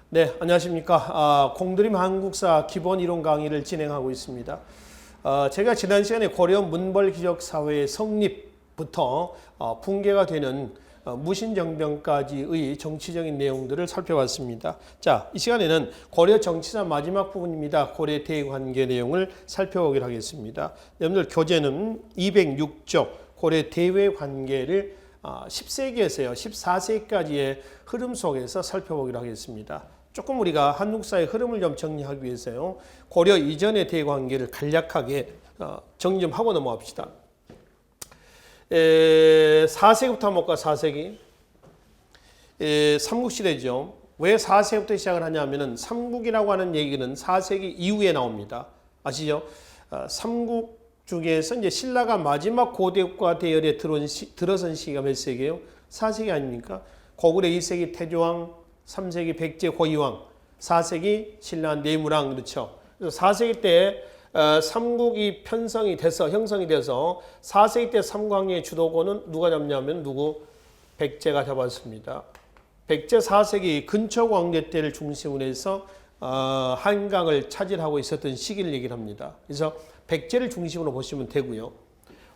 네, 안녕하십니까. 공드림 한국사 기본 이론 강의를 진행하고 있습니다. 제가 지난 시간에 고려 문벌기적사회의 성립부터 붕괴가 되는 무신정변까지의 정치적인 내용들을 살펴봤습니다. 자, 이 시간에는 고려 정치사 마지막 부분입니다. 고려 대관계 내용을 살펴보기로 하겠습니다. 여러분들 교재는 206쪽 고려 대외관계를 10세기에서요, 14세기까지의 흐름 속에서 살펴보기로 하겠습니다. 조금 우리가 한국사의 흐름을 좀 정리하기 위해서요, 고려 이전의 대관계를 간략하게 정리 좀 하고 넘어갑시다. 4세기부터 한번 볼까? 4세기. 삼국시대죠. 왜 4세기부터 시작을 하냐면은 삼국이라고 하는 얘기는 4세기 이후에 나옵니다. 아시죠? 삼국 중에서 이제 신라가 마지막 고대국가 대열에 들어선 시기가 몇 세기예요? 4세기 아닙니까? 고구려 2세기 태조왕, 3세기 백제 고이왕, 4세기 신라 내무랑, 그렇죠? 그래서 4세기 때 삼국이 형성이 돼서 4세기 때 삼국왕의 주도권은 누가 잡냐면 백제가 잡았습니다. 백제 4세기 근처 광대 때를 중심으로 해서 한강을 차지하고 있었던 시기를 얘기를 합니다. 그래서 백제를 중심으로 보시면 되고요.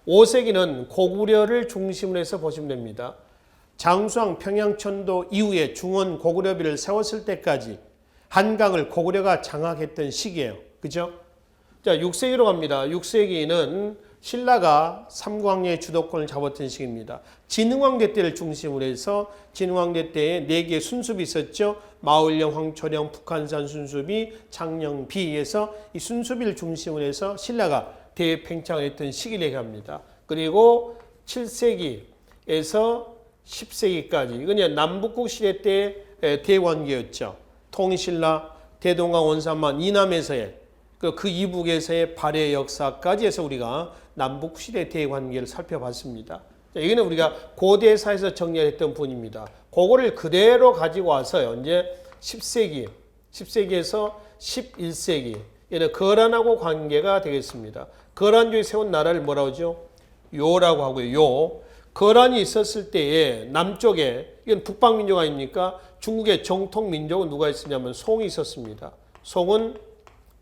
5세기는 고구려를 중심으로 해서 보시면 됩니다. 장수왕 평양천도 이후에 중원 고구려비를 세웠을 때까지 한강을 고구려가 장악했던 시기예요. 그죠? 자, 6세기로 갑니다. 6세기는 신라가 삼국왕의 주도권을 잡았던 시기입니다. 진흥왕대 때를 중심으로 해서 진흥왕대 때에 4개의 순수비 있었죠. 마을령, 황초령, 북한산 순수비, 창령비에서 이 순수비를 중심으로 해서 신라가 대팽창을 했던 시기를 얘기합니다. 그리고 7세기에서 10세기까지 이건 남북국 시대 때의 대관계였죠. 통일신라, 대동강 원산만 이남에서의 그 이북에서의 발해 역사까지 해서 우리가 남북 시대 대관계를 살펴봤습니다. 이거는 우리가 고대사에서 정리했던 부분입니다. 그거를 그대로 가지고 와서요, 이제 10세기에서 11세기, 얘는 거란하고 관계가 되겠습니다. 거란족이 세운 나라를 뭐라고 하죠? 요라고 하고요. 요. 거란이 있었을 때에 남쪽에, 이건 북방민족 아닙니까? 중국의 정통민족은 누가 있었냐면 송이 있었습니다. 송은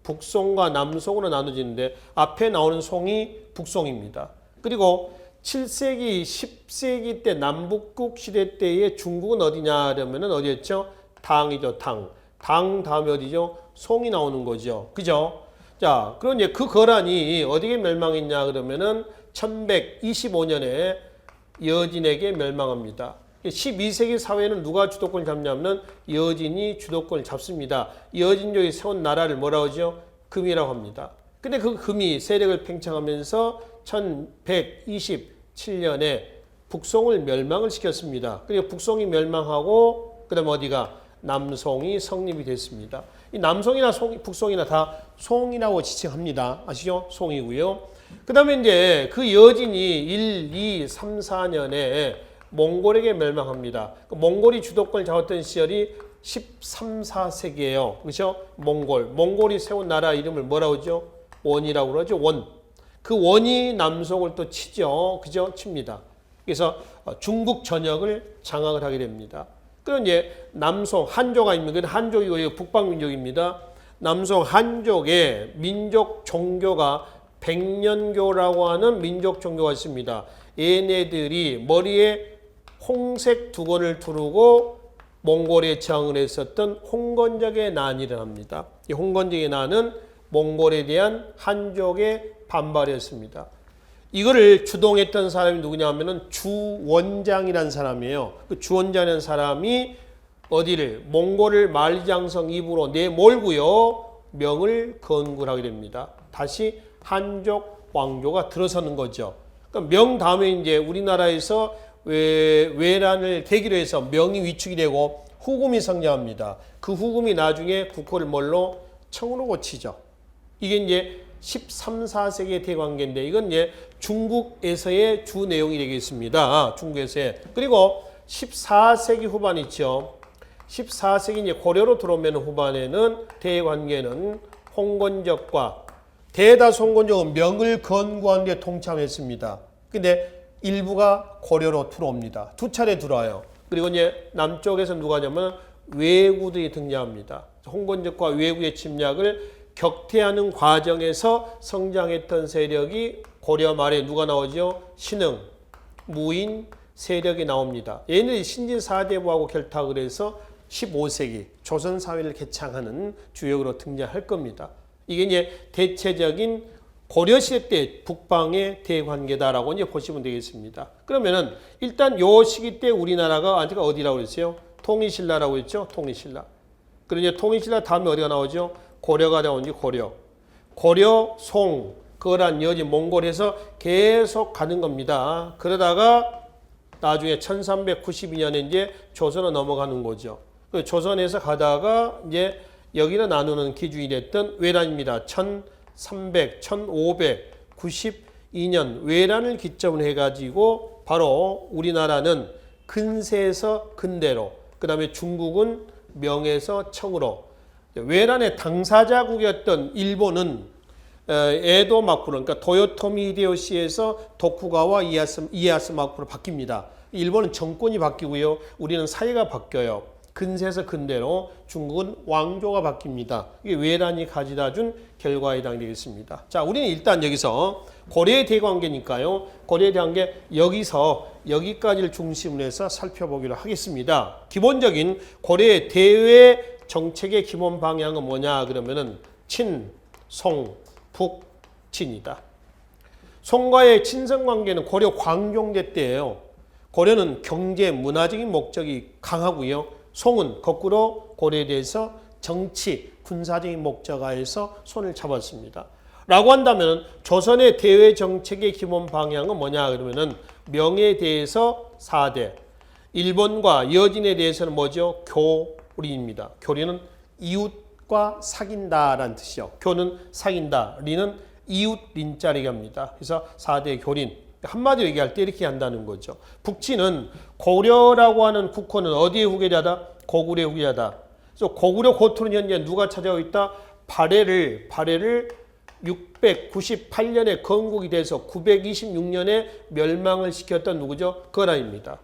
북송과 남송으로 나눠지는데 앞에 나오는 송이 북송입니다. 그리고 7세기, 10세기 때 남북국 시대 때의 중국은 어디냐 그러면은 어디였죠? 당이죠, 당. 당 다음에 어디죠? 송이 나오는 거죠. 그죠? 자, 그럼 이제 그 거란이 어디에 멸망했냐 그러면은 1125년에 여진에게 멸망합니다. 12세기 사회는 누가 주도권을 잡냐면 여진이 주도권을 잡습니다. 여진족이 세운 나라를 뭐라고 하죠? 금이라고 합니다. 근데 그 금이 세력을 팽창하면서 1127년에 북송을 멸망을 시켰습니다. 그리고 북송이 멸망하고 그다음 어디가? 남송이 성립이 됐습니다. 이 남송이나 북송이나 다 송이라고 지칭합니다. 아시죠? 송이고요. 그 다음에 이제 그 여진이 1, 2, 3, 4년에 몽골에게 멸망합니다. 몽골이 주도권을 잡았던 시절이 13, 14세기예요. 그렇죠? 몽골이 세운 나라 이름을 뭐라고 하죠? 원이라고 그러죠. 원. 그 원이 남송을 또 치죠. 그죠? 칩니다. 그래서 중국 전역을 장악을 하게 됩니다. 그럼 이제 남송 한족 아닙니까? 한족이고 북방민족입니다. 남송 한족의 민족 종교가 백년교라고 하는 민족 종교가 있습니다. 얘네들이 머리에 홍색 두건을 두르고 몽골에 저항을 했었던 홍건적의 난이 일어납니다. 이 홍건적의 난은 몽골에 대한 한족의 반발이었습니다. 이거를 주동했던 사람이 누구냐 하면은 주원장이라는 사람이에요. 그 주원장이라는 사람이 어디를 몽골을 만리장성 입으로 내몰고요, 명을 건국을 하게 됩니다. 다시 한족 왕조가 들어서는 거죠. 그러니까 명 다음에 이제 우리나라에서 외란을 계기로 해서 명이 위축이 되고 후금이 성장합니다. 그 후금이 나중에 국호를 뭘로? 청으로 고치죠. 이게 이제 13, 14세기의 대관계인데 이건 이제 중국에서의 주 내용이 되겠습니다. 중국에서의. 그리고 14세기 후반 있죠. 14세기 이제 고려로 들어오면 후반에는 대관계는 홍건적과 대다수 홍건적은 명을 건국하는 데 동참했습니다. 근데 일부가 고려로 들어옵니다. 두 차례 들어와요. 그리고 이제 남쪽에서 누가 하냐면 왜구들이 등장합니다. 홍건적과 왜구의 침략을 격퇴하는 과정에서 성장했던 세력이 고려 말에 누가 나오죠? 신흥, 무인 세력이 나옵니다. 얘네들이 신진 사대부하고 결탁을 해서 15세기 조선 사회를 개창하는 주역으로 등장할 겁니다. 이게 이제 대체적인 고려시대 때 북방의 대관계다라고 이제 보시면 되겠습니다. 그러면은 일단 요 시기 때 우리나라가 어디라고 그랬어요? 통일신라라고 했죠? 통일신라. 그리고 이제 통일신라 다음에 어디가 나오죠? 고려가 나오는지 고려. 고려, 송, 거란, 여진, 몽골에서 계속 가는 겁니다. 그러다가 나중에 1392년에 이제 조선으로 넘어가는 거죠. 조선에서 가다가 이제 여기를 나누는 기준이 됐던 외란입니다. 1300, 1592년 외란을 기점으로 해가지고 바로 우리나라는 근세에서 근대로, 그 다음에 중국은 명에서 청으로, 외란의 당사자국이었던 일본은 에도 마쿠로, 그러니까 도요토미 히데요시에서 도쿠가와 이에야스 마쿠로 바뀝니다. 일본은 정권이 바뀌고요. 우리는 사회가 바뀌어요. 근세에서 근대로, 중국은 왕조가 바뀝니다. 이게 외란이 가져다 준 결과에 해당되겠습니다. 자, 우리는 일단 여기서 고려의 대관계니까요. 고려의 대관계 여기서 여기까지를 중심으로 해서 살펴보기로 하겠습니다. 기본적인 고려의 대외 정책의 기본 방향은 뭐냐 그러면은 친, 송, 북, 진이다. 송과의 친선 관계는 고려 광종제 때예요. 고려는 경제, 문화적인 목적이 강하고요. 송은 거꾸로 고려에 대해서 정치, 군사적인 목적하에서 손을 잡았습니다. 라고 한다면 조선의 대외 정책의 기본 방향은 뭐냐 그러면은 명에 대해서 4대, 일본과 여진에 대해서는 뭐죠? 교리입니다. 교리는 이웃과 사귄다라는 뜻이요. 교는 사귄다, 리는 이웃 린자리게 합니다. 그래서 4대 교린. 한마디로 얘기할 때 이렇게 한다는 거죠. 북치는 고려라고 하는 국호는 어디에 후계자다? 고구려의 후계자다. 그래서 고구려 고토는 현재 누가 차지하고 있다? 발해를 698년에 건국이 돼서 926년에 멸망을 시켰던 누구죠? 거란입니다.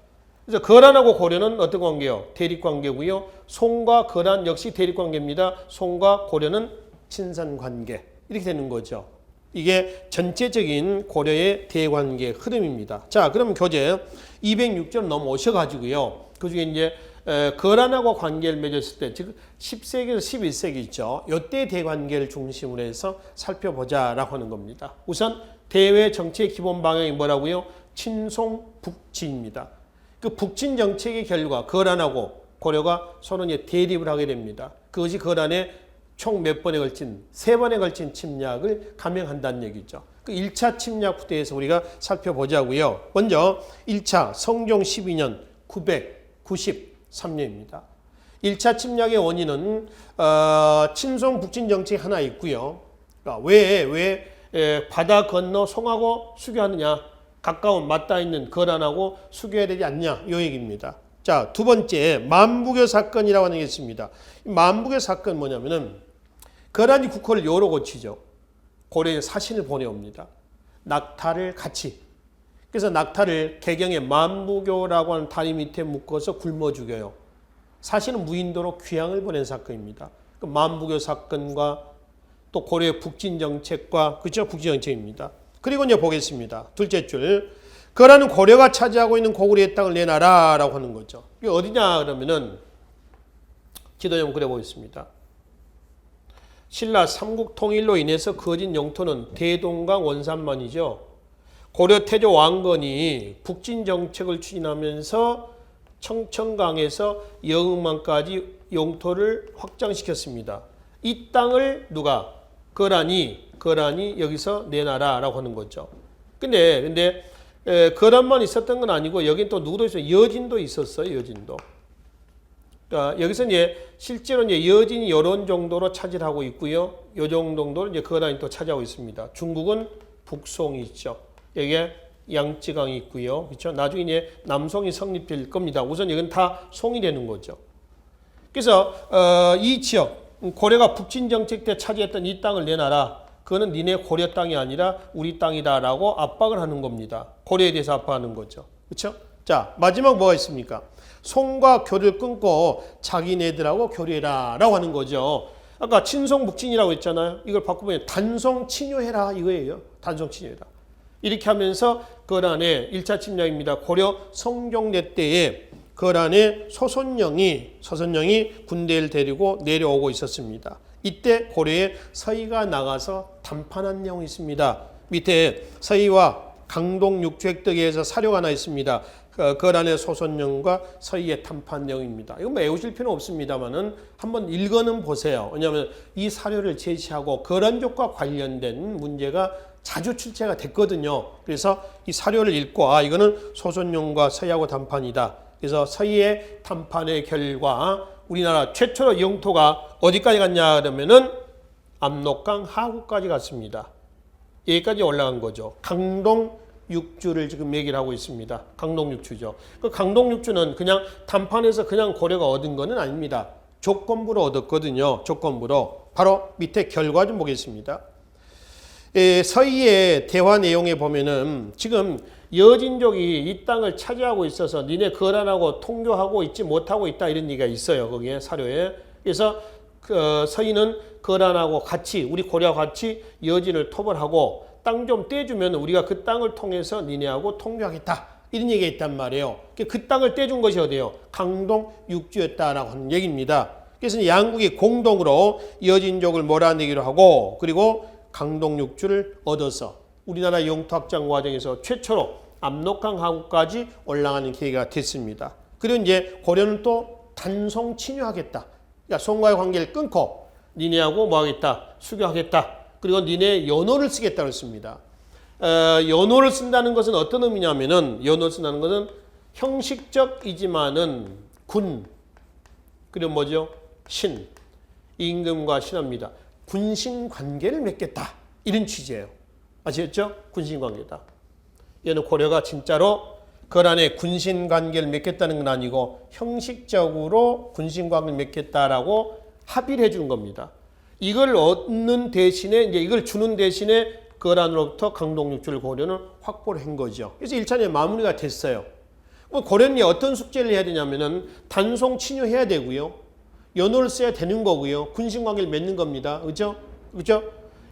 그래서 거란하고 고려는 어떤 관계요? 대립관계고요. 송과 거란 역시 대립관계입니다. 송과 고려는 친선관계. 이렇게 되는 거죠. 이게 전체적인 고려의 대관계 흐름입니다. 자, 그러면 교재 206점 넘어오셔가지고요. 그 중에 이제 거란하고 관계를 맺었을 때, 즉 10세기에서 11세기 있죠. 이때 대관계를 중심으로 해서 살펴보자라고 하는 겁니다. 우선 대외 정책의 기본 방향이 뭐라고요? 친송 북진입니다. 그 북진 정책의 결과 거란하고 고려가 서로 이제 대립을 하게 됩니다. 그것이 거란의 총 몇 번에 걸친, 3번에 걸친 침략을 감행한다는 얘기죠. 그 1차 침략부터 해서 우리가 살펴보자고요. 먼저 1차 성종 12년 993년입니다. 1차 침략의 원인은 친송 북진 정책이 하나 있고요. 왜 바다 건너 송하고 수교하느냐, 가까운 맞닿아 있는 거란하고 수교해야 되지 않냐, 이 얘기입니다. 자, 두 번째 만부교 사건이라고 하는 게 있습니다. 만부교 사건 뭐냐면은 거란이 국호를 요로 고치죠. 고려에 사신을 보내옵니다. 낙타를 같이. 그래서 낙타를 개경의 만부교라고 하는 다리 밑에 묶어서 굶어 죽여요. 사실은 무인도로 귀향을 보낸 사건입니다. 그 만부교 사건과 또 고려의 북진 정책과 그죠? 북진 정책입니다. 그리고 이제 보겠습니다. 둘째 줄. 거란은 고려가 차지하고 있는 고구려의 땅을 내놔라라고 하는 거죠. 이게 어디냐 그러면은 지도 좀 그려보겠습니다. 신라 삼국 통일로 인해서 거진 영토는 대동강 원산만이죠. 고려 태조 왕건이 북진 정책을 추진하면서 청천강에서 영흥만까지 영토를 확장시켰습니다. 이 땅을 누가? 거란이 여기서 내놔라라고 하는 거죠. 근데 거란만 있었던 건 아니고 여긴 또 누구도 있어요. 여진도 있었어요. 여진도. 그러니까 여기서 이제 실제로 이제 여진이 이런 정도로 차지하고 있고요. 요 정도로 이제 거란이 또 차지하고 있습니다. 중국은 북송이 있죠. 여기에 양쯔강이 있고요. 그렇죠? 나중에 이제 남송이 성립될 겁니다. 우선 이건 다 송이 되는 거죠. 그래서 이 지역 고려가 북진 정책 때 차지했던 이 땅을 내놔라. 그거는 니네 고려 땅이 아니라 우리 땅이다라고 압박을 하는 겁니다. 고려에 대해서 압박하는 거죠. 그렇죠? 자, 마지막 뭐가 있습니까? 송과 교를 끊고 자기네들하고 교류해라라고 하는 거죠. 아까 친송묵진이라고 했잖아요. 이걸 바꾸면 단송친유해라 이거예요. 단송친유해라. 이렇게 하면서 거란의 1차 침략입니다. 고려 성종대 때에 거란의 소선영이 군대를 데리고 내려오고 있었습니다. 이때 고려에 서희가 나가서 담판한 내용이 있습니다. 밑에 서희와 강동 육주획덕에서 사료가 하나 있습니다. 거란의 소선영과 서희의 담판 내용입니다. 이건 외우실 필요는 없습니다만은 한번 읽어는 보세요. 왜냐하면 이 사료를 제시하고 거란족과 관련된 문제가 자주 출제가 됐거든요. 그래서 이 사료를 읽고 이거는 소선영과 서희하고 담판이다. 그래서 서희의 담판의 결과 우리나라 최초로 영토가 어디까지 갔냐 그러면은 압록강 하구까지 갔습니다. 여기까지 올라간 거죠. 강동 육주를 지금 얘기를 하고 있습니다. 강동 육주죠. 그 강동 육주는 그냥 담판에서 그냥 고려가 얻은 거는 아닙니다. 조건부로 얻었거든요. 조건부로. 바로 밑에 결과 좀 보겠습니다. 서희의 대화 내용에 보면은 지금 여진족이 이 땅을 차지하고 있어서 니네 거란하고 통교하고 있지 못하고 있다 이런 얘기가 있어요. 거기에 사료에. 그래서 서희는 거란하고 같이 우리 고려와 같이 여진을 토벌하고 땅 좀 떼주면 우리가 그 땅을 통해서 니네하고 통교하겠다. 이런 얘기가 있단 말이에요. 그 땅을 떼준 것이 어디예요? 강동 육주였다라고 하는 얘기입니다. 그래서 양국이 공동으로 여진족을 몰아내기로 하고 그리고 강동 육주를 얻어서 우리나라 영토 확장 과정에서 최초로 압록강 하구까지 올라가는 계기가 됐습니다. 그리고 이제 고려는 또 단송 친유하겠다. 그러니까 송과의 관계를 끊고 니네하고 뭐 하겠다? 수교하겠다. 그리고 니네 연호를 쓰겠다 그랬습니다. 연호를 쓴다는 것은 어떤 의미냐면은 연호를 쓴다는 것은 형식적이지만은 군 그리고 뭐죠? 신 임금과 신하입니다. 군신 관계를 맺겠다. 이런 취지예요. 아시겠죠? 군신 관계다. 얘는 고려가 진짜로 거란의 군신 관계를 맺겠다는 건 아니고 형식적으로 군신 관계를 맺겠다라고 합의를 해주는 겁니다. 이걸 얻는 대신에 이제 이걸 주는 대신에 거란으로부터 강동 육주를 고려는 확보를 한 거죠. 그래서 1차는 마무리가 됐어요. 고려는 어떤 숙제를 해야 되냐면은 단송 친유해야 되고요. 연호를 써야 되는 거고요. 군신 관계를 맺는 겁니다. 그렇죠? 그렇죠?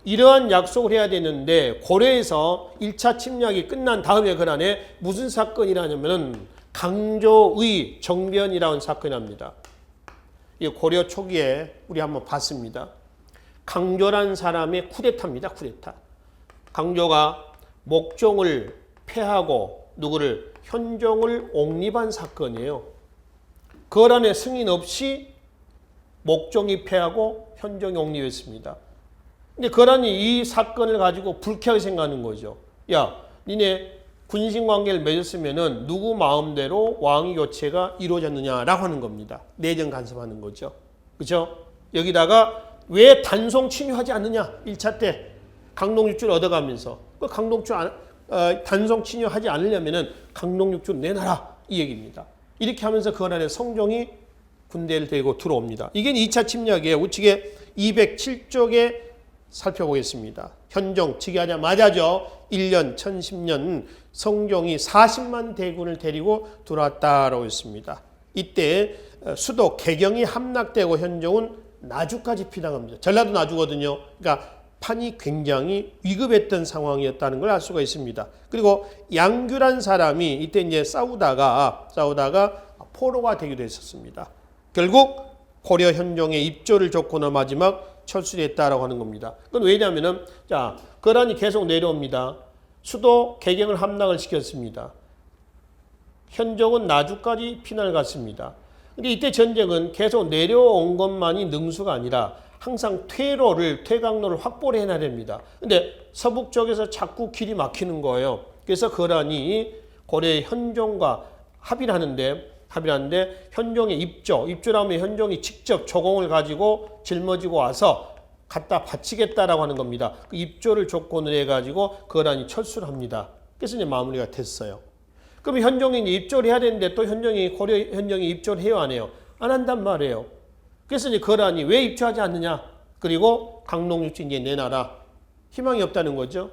이러한 약속을 해야 되는데 고려에서 1차 침략이 끝난 다음에 거란에 무슨 사건이라냐면은 강조의 정변이라는 사건이 납니다. 이 고려 초기에 우리 한번 봤습니다. 강조란 사람의 쿠데타입니다. 쿠데타. 강조가 목종을 패하고 누구를 현종을 옹립한 사건이에요. 거란의 승인 없이 목종이 패하고 현종이 옹립했습니다. 근데 거란이 이 사건을 가지고 불쾌하게 생각하는 거죠. 야, 니네 군신 관계를 맺었으면은 누구 마음대로 왕위 교체가 이루어졌느냐라고 하는 겁니다. 내정 간섭하는 거죠. 그렇죠? 여기다가 왜 단송 친유하지 않느냐? 1차 때 강동 육주를 얻어가면서 그 강동 육주 단송 친유하지 않으려면은 강동 육주 내놔라 이 얘기입니다. 이렇게 하면서 거란의 성종이 군대를 데리고 들어옵니다. 이게 2차 침략이에요. 우측에 207쪽에 살펴보겠습니다. 현종 즉위하자마자죠. 1년 1010년 성종이 40만 대군을 데리고 들어왔다라고 했습니다. 이때 수도 개경이 함락되고 현종은 나주까지 피당합니다. 전라도 나주거든요. 그러니까 판이 굉장히 위급했던 상황이었다는 걸 알 수가 있습니다. 그리고 양규란 사람이 이때 이제 싸우다가 포로가 되기도 했었습니다. 결국 고려 현종의 입조를 줬거나 마지막 철수했다라고 하는 겁니다. 그건 왜냐하면은 자 거란이 계속 내려옵니다. 수도 개경을 함락을 시켰습니다. 현종은 나주까지 피난을 갔습니다. 근데 이때 전쟁은 계속 내려온 것만이 능수가 아니라 항상 퇴강로를 확보를 해놔야 됩니다. 근데 서북 쪽에서 자꾸 길이 막히는 거예요. 그래서 거란이 고려의 현종과 합의를 하는데 현종의 입조라면 현종이 직접 조공을 가지고 짊어지고 와서 갖다 바치겠다라고 하는 겁니다. 그 입조를 조건을 해가지고 거란이 철수를 합니다. 그래서 이제 마무리가 됐어요. 그럼 현종이 이제 입조를 해야 되는데 또 고려 현종이 입조를 해요, 안 해요? 안 한단 말이에요. 그래서 이제 거란이 왜 입조하지 않느냐? 그리고 강동 육주 이제 내놔라. 희망이 없다는 거죠.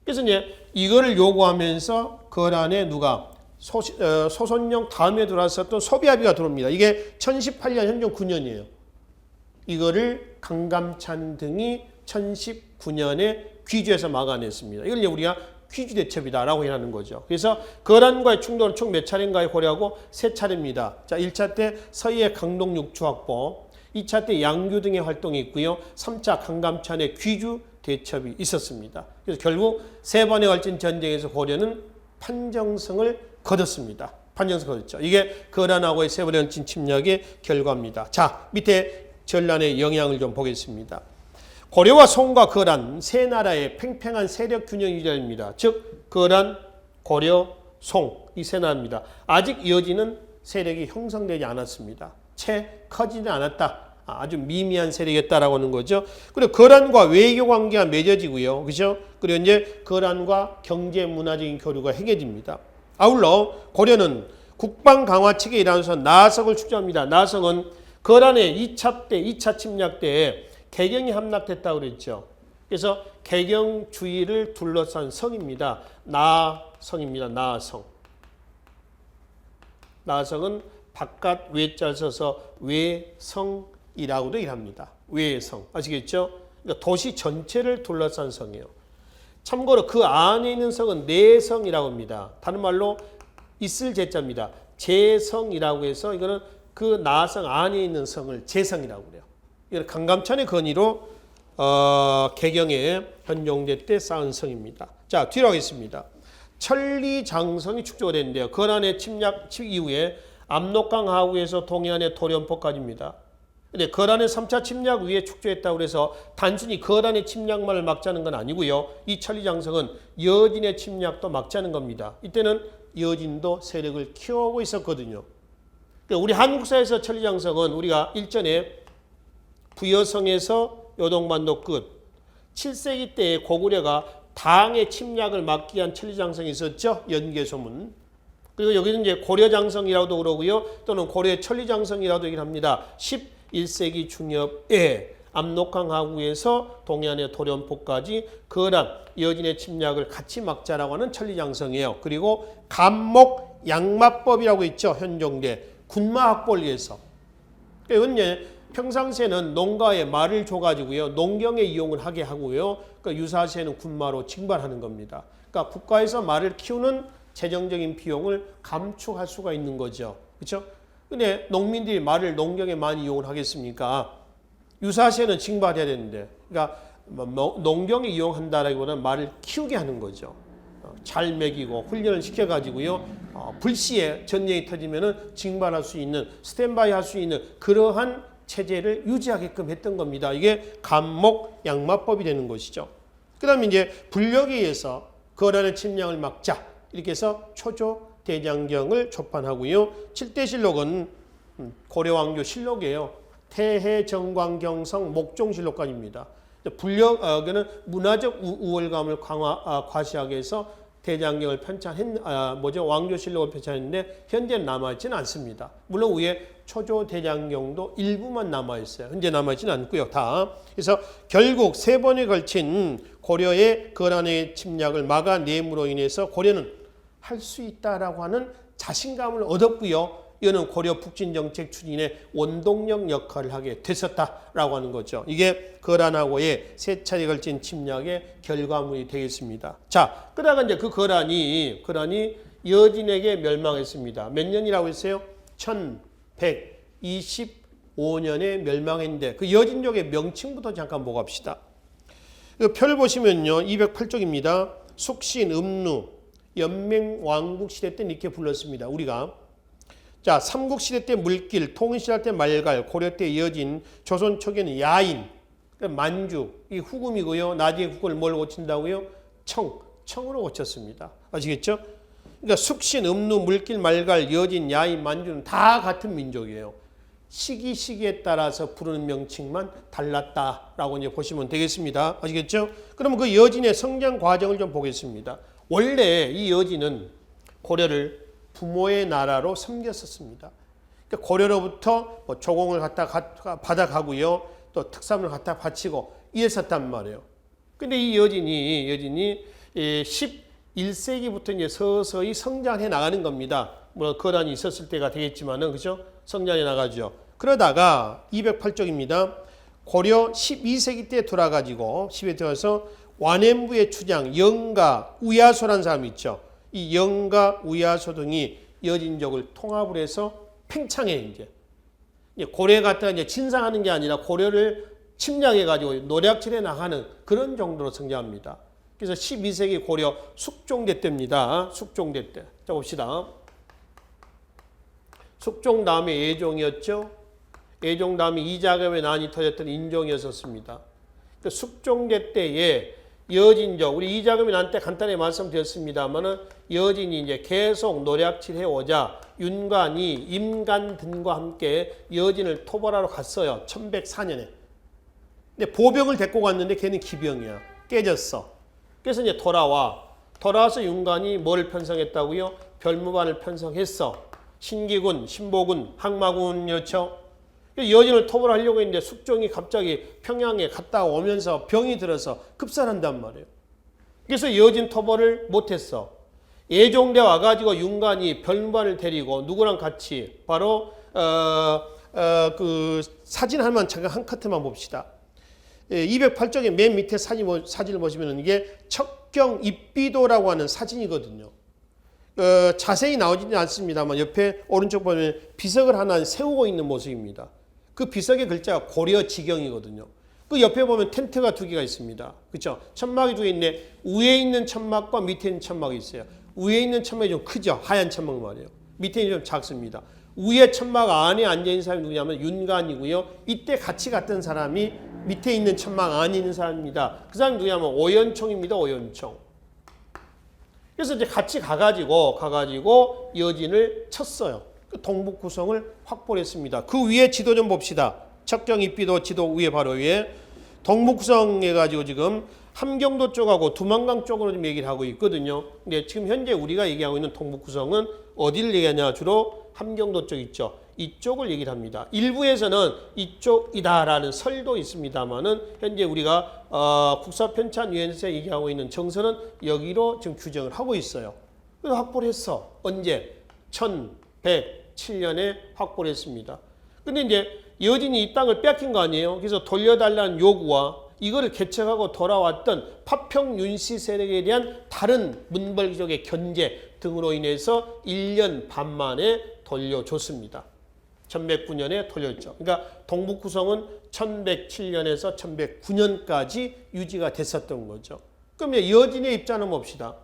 그래서 이제 이거를 요구하면서 거란에 누가 소선영 다음에 들어왔었던 소비아비가 들어옵니다. 이게 1018년 현종 9년이에요. 이거를 강감찬 등이 1019년에 귀주에서 막아냈습니다. 이걸 우리가 귀주 대첩이다라고 하는 거죠. 그래서 거란과의 충돌은 총 몇 차례인가요? 고려하고 3차례입니다. 자, 1차 때 서희의 강동 육주 확보, 2차 때 양규 등의 활동이 있고요. 3차 강감찬의 귀주 대첩이 있었습니다. 그래서 결국 3번에 걸친 전쟁에서 고려는 판정성을 거뒀습니다. 판정성을 거뒀죠. 이게 거란하고의 3번에 걸친 침략의 결과입니다. 자, 밑에 전란의 영향을 좀 보겠습니다. 고려와 송과 거란 세 나라의 팽팽한 세력 균형 유지입니다. 즉 거란, 고려, 송 이 세 나라입니다. 아직 이어지는 세력이 형성되지 않았습니다. 채 커지지 않았다. 아주 미미한 세력이었다라고 하는 거죠. 그리고 거란과 외교 관계가 맺어지고요. 그죠? 그리고 이제 거란과 경제 문화적인 교류가 행해집니다. 아울러 고려는 국방 강화 측에 일하면서 나석을 축조합니다. 나석은 거란의 2차 침략 때 개경이 함락됐다고 그랬죠. 그래서 개경 주위를 둘러싼 성입니다. 나성입니다. 나성. 나성은 바깥 외자를 써서 외성이라고도 일합니다. 외성. 아시겠죠? 그러니까 도시 전체를 둘러싼 성이에요. 참고로 그 안에 있는 성은 내성이라고 합니다. 다른 말로 있을 제자입니다. 제성이라고 해서 이거는 그 나성 안에 있는 성을 제성이라고 그래요. 이건 강감찬의 건의로 개경에 현종대 때 쌓은 성입니다. 자, 뒤로 가겠습니다. 천리장성이 축조가 됐는데요. 거란의 침략 이후에 압록강 하구에서 동해안의 도련포까지입니다. 근데 거란의 3차 침략 위에 축조했다고 해서 단순히 거란의 침략만을 막자는 건 아니고요. 이 천리장성은 여진의 침략도 막자는 겁니다. 이때는 여진도 세력을 키우고 있었거든요. 우리 한국사에서 천리장성은 우리가 일전에 부여성에서 요동반도 끝 7세기 때에 고구려가 당의 침략을 막기 위한 천리장성이 있었죠. 연개소문. 그리고 여기는 이제 고려장성이라고도 그러고요. 또는 고려 천리장성이라고도 얘기를 합니다. 11세기 중엽에 압록강 하구에서 동해안의 도련포까지 거란, 여진의 침략을 같이 막자라고 하는 천리장성이에요. 그리고 감목 양마법이라고 있죠. 현종대. 군마 확보를 위해서. 이건 평상시에는 농가에 말을 줘가지고요. 농경에 이용을 하게 하고요. 그러니까 유사시에는 군마로 징발하는 겁니다. 그러니까 국가에서 말을 키우는 재정적인 비용을 감축할 수가 있는 거죠. 그렇죠? 근데 농민들이 말을 농경에 많이 이용을 하겠습니까? 유사시에는 징발해야 되는데. 그러니까 농경에 이용한다라기보다는 말을 키우게 하는 거죠. 잘 먹이고 훈련을 시켜가지고요. 불시에 전쟁이 터지면은 징발할 수 있는, 스탠바이 할 수 있는 그러한 체제를 유지하게끔 했던 겁니다. 이게 감목 양마법이 되는 것이죠. 그 다음에 이제 불력에 의해서 거란의 침략을 막자. 이렇게 해서 초조 대장경을 초판하고요. 7대실록은 고려왕조 실록이에요. 태해정광경성 목종실록까지입니다. 불력에는 문화적 우월감을 과시하기 위해서 대장경을 왕조실록을 편찬했는데 현재는 남아있지는 않습니다. 물론 위에 초조 대장경도 일부만 남아있어요. 현재 남아있지는 않고요. 다. 그래서 결국 3번에 걸친 고려의 거란의 침략을 막아냄으로 인해서 고려는 할 수 있다라고 하는 자신감을 얻었고요. 이거는 고려 북진정책 추진의 원동력 역할을 하게 됐었다라고 하는 거죠. 이게 거란하고의 3차례 걸친 침략의 결과물이 되겠습니다. 자, 그러다가 이제 그 거란이 여진에게 멸망했습니다. 몇 년이라고 했어요? 1125년에 멸망했는데 그 여진족의 명칭부터 잠깐 보고 갑시다. 그 표를 보시면요. 208쪽입니다. 숙신, 음루, 연맹 왕국 시대 때는 이렇게 불렀습니다. 우리가. 자, 삼국시대 때 물길, 통일시대 때 말갈, 고려 때 여진, 조선 초기에는 야인, 만주, 이 후금이고요. 나중에 국을 뭘 고친다고요? 청으로 고쳤습니다. 아시겠죠? 그러니까 숙신, 음루, 물길, 말갈, 여진, 야인, 만주는 다 같은 민족이에요. 시기에 따라서 부르는 명칭만 달랐다라고 이제 보시면 되겠습니다. 아시겠죠? 그러면 그 여진의 성장 과정을 좀 보겠습니다. 원래 이 여진은 고려를 부모의 나라로 섬겼었습니다. 그러니까 고려로부터 조공을 갖다 받아가고요. 또 특산을 갖다 바치고 이랬었단 말이에요. 근데 이 여진이 1세기부터 이제 서서히 성장해 나가는 겁니다. 물론 거란이 있었을 때가 되겠지만은 그죠? 성장해 나가죠. 그러다가 208쪽입니다. 고려 12세기 때 돌아가지고 10에 들어서 완颜부의 추장 영가 우야소라는 사람이 있죠. 이 영가 우야소 등이 여진족을 통합을 해서 팽창해 이제 고려에 갔다가 이제 진상하는 게 아니라 고려를 침략해 가지고 노략질해 나가는 그런 정도로 성장합니다. 그래서 12세기 고려 숙종대 때입니다. 숙종대 때. 자 봅시다. 숙종 다음에 예종이었죠. 예종 다음에 이자겸의 난이 터졌던 인종이었습니다. 그 숙종대 때에 여진족, 우리 이자겸의 난 때 간단히 말씀드렸습니다만은 여진이 이제 계속 노략질해 오자 윤관이 임간 등과 함께 여진을 토벌하러 갔어요. 1104년에. 근데 보병을 데리고 갔는데 걔는 기병이야. 깨졌어. 그래서 이제 돌아와서 윤관이 뭘 편성했다고요? 별무반을 편성했어. 신기군, 신보군, 항마군이었죠. 여진을 토벌하려고 했는데 숙종이 갑자기 평양에 갔다 오면서 병이 들어서 급살한단 말이에요. 그래서 여진 토벌을 못했어. 예종대 와가지고 윤관이 별무반을 데리고 누구랑 같이 바로 그 사진 잠깐 한 커트만 봅시다. 208쪽의 맨 밑에 사진을 보시면 이게 척경 입비도라고 하는 사진이거든요. 자세히 나오지는 않습니다만 옆에 오른쪽 보면 비석을 하나 세우고 있는 모습입니다. 그 비석의 글자가 고려지경이거든요. 그 옆에 보면 텐트가 두 개가 있습니다. 그렇죠? 천막이 두 개 있는데 위에 있는 천막과 밑에 있는 천막이 있어요. 위에 있는 천막이 좀 크죠? 하얀 천막 말이에요. 밑에 있는 좀 작습니다. 위에 천막 안에 앉아있는 사람이 누구냐면 윤관이고요. 이때 같이 갔던 사람이 밑에 있는 천막 안에 있는 사람입니다. 그 사람이 누구냐면 오연총입니다. 오연총. 그래서 이제 같이 가가지고 여진을 쳤어요. 그 동북 구성을 확보를 했습니다. 그 위에 지도 좀 봅시다. 척경 입비도 지도 위에 바로 위에 동북 구성해가지고 지금 함경도 쪽하고 두만강 쪽으로 좀 얘기를 하고 있거든요. 근데 지금 현재 우리가 얘기하고 있는 동북 구성은 어디를 얘기하냐? 주로 함경도 쪽 있죠. 이쪽을 얘기를 합니다. 일부에서는 이쪽이다라는 설도 있습니다만은 현재 우리가 국사편찬위원회에서 얘기하고 있는 정선은 여기로 지금 규정을 하고 있어요. 그래서 확보를 했어. 언제? 1107년에 확보를 했습니다. 근데 이제 여진이 이 땅을 뺏긴 거 아니에요? 그래서 돌려달라는 요구와 이거를 개척하고 돌아왔던 파평 윤씨 세력에 대한 다른 문벌귀족의 견제 등으로 인해서 1년 반 만에 돌려줬습니다. 1109년에 돌렸죠. 그러니까 동북 구성은 1107년에서 1109년까지 유지가 됐었던 거죠. 그럼 여진의 입장은 봅시다.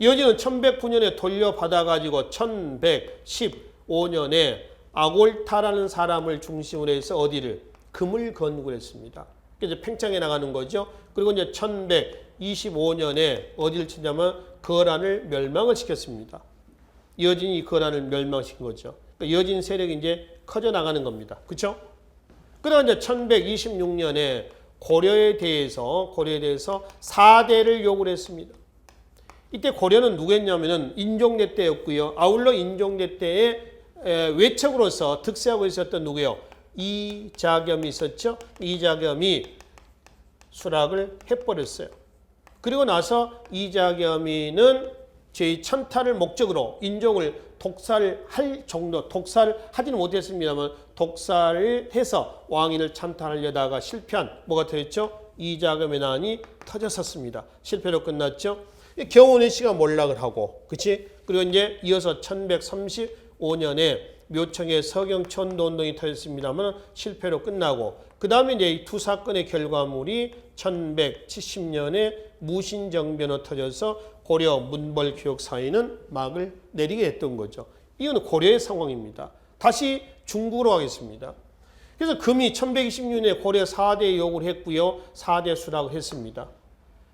여진은 1109년에 돌려받아가지고 1115년에 아골타라는 사람을 중심으로 해서 어디를? 금을 건국을 했습니다. 그래서 팽창해 나가는 거죠. 그리고 이제 1125년에 어디를 치냐면 거란을 멸망을 시켰습니다. 여진이 거란을 멸망시킨 거죠. 그러니까 여진 세력이 이제 커져 나가는 겁니다. 그렇죠? 그다음 이제 1126년에 고려에 대해서 4대를 요구를 했습니다. 이때 고려는 누구였냐면은 인종대 때였고요. 아울러 인종대 때에 외척으로서 득세하고 있었던 누구요? 이자겸이 있었죠. 이자겸이 수락을 해버렸어요. 그리고 나서 이자겸이는 제1000타를 목적으로 인종을 독살할 정도, 독살을 하지는 못했습니다만 독살을 해서 왕위를 찬탈하려다가 실패한 뭐가 되었죠? 이자겸의 난이 터졌었습니다. 실패로 끝났죠. 경훈의 씨가 몰락을 하고, 그치? 그리고 이제 이어서 1135년에 묘청의 서경천도 운동이 터졌습니다만 실패로 끝나고, 그 다음에 이제 이 두 사건의 결과물이 1170년에 무신정변으로 터져서 고려 문벌교육 사회는 막을 내리게 했던 거죠. 이건 고려의 상황입니다. 다시 중국으로 가겠습니다. 그래서 금이 1126년에 고려 4대 요구를 했고요. 4대 수락을 했습니다.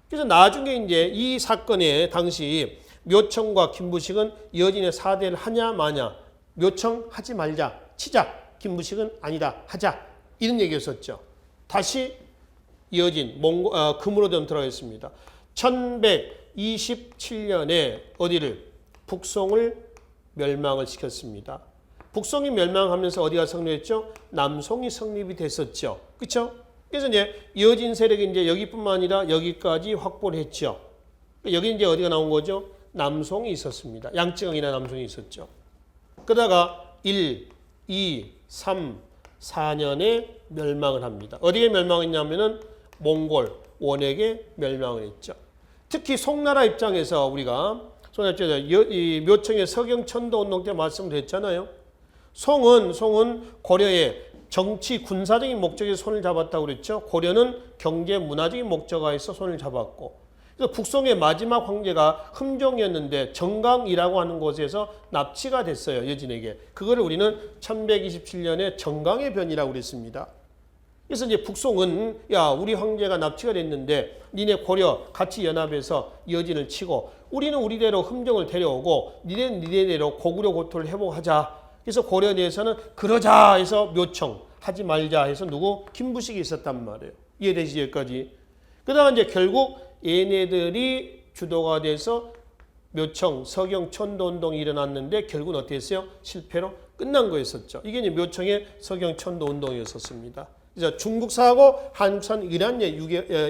그래서 나중에 이제 이 사건에 당시 묘청과 김부식은 여진의 4대를 하냐 마냐, 묘청 하지 말자, 치자, 김부식은 아니다, 하자, 이런 얘기였었죠. 다시 여진, 금으로 좀 들어가겠습니다. 1127년에 어디를? 북송을 멸망을 시켰습니다. 북송이 멸망하면서 어디가 성립했죠? 남송이 성립이 됐었죠. 그렇죠? 그래서 이제 여진 세력이 이제 여기뿐만 아니라 여기까지 확보를 했죠. 여기 이제 어디가 나온 거죠? 남송이 있었습니다. 양쯔강이나 남송이 있었죠. 그러다가 1, 2, 3, 4년에 멸망을 합니다. 어디에 멸망했냐면은 몽골, 원에게 멸망을 했죠. 특히 송나라 입장에서 우리가 이 묘청의 서경천도 운동 때 말씀드렸잖아요. 송은 고려의 정치 군사적인 목적에 손을 잡았다고 그랬죠. 고려는 경제 문화적인 목적에서 손을 잡았고, 그래서 북송의 마지막 황제가 흠종이었는데 정강이라고 하는 곳에서 납치가 됐어요. 여진에게. 그거를 우리는 1127년에 정강의 변이라고 그랬습니다. 그래서 이제 북송은 야, 우리 황제가 납치가 됐는데 니네 고려 같이 연합해서 여진을 치고 우리는 우리대로 흠정을 데려오고 니네는 니네대로 고구려 고토를 회복하자. 그래서 고려 내에서는 그러자 해서 묘청 하지 말자 해서 누구? 김부식이 있었단 말이에요. 이해되시죠? 여기까지. 그다음 이제 결국 얘네들이 주도가 돼서 묘청, 서경, 천도운동이 일어났는데 결국은 어떻게 했어요? 실패로 끝난 거였었죠. 이게 이제 묘청의 서경, 천도운동이었었습니다. 그래서 중국사하고 한국사는 이러한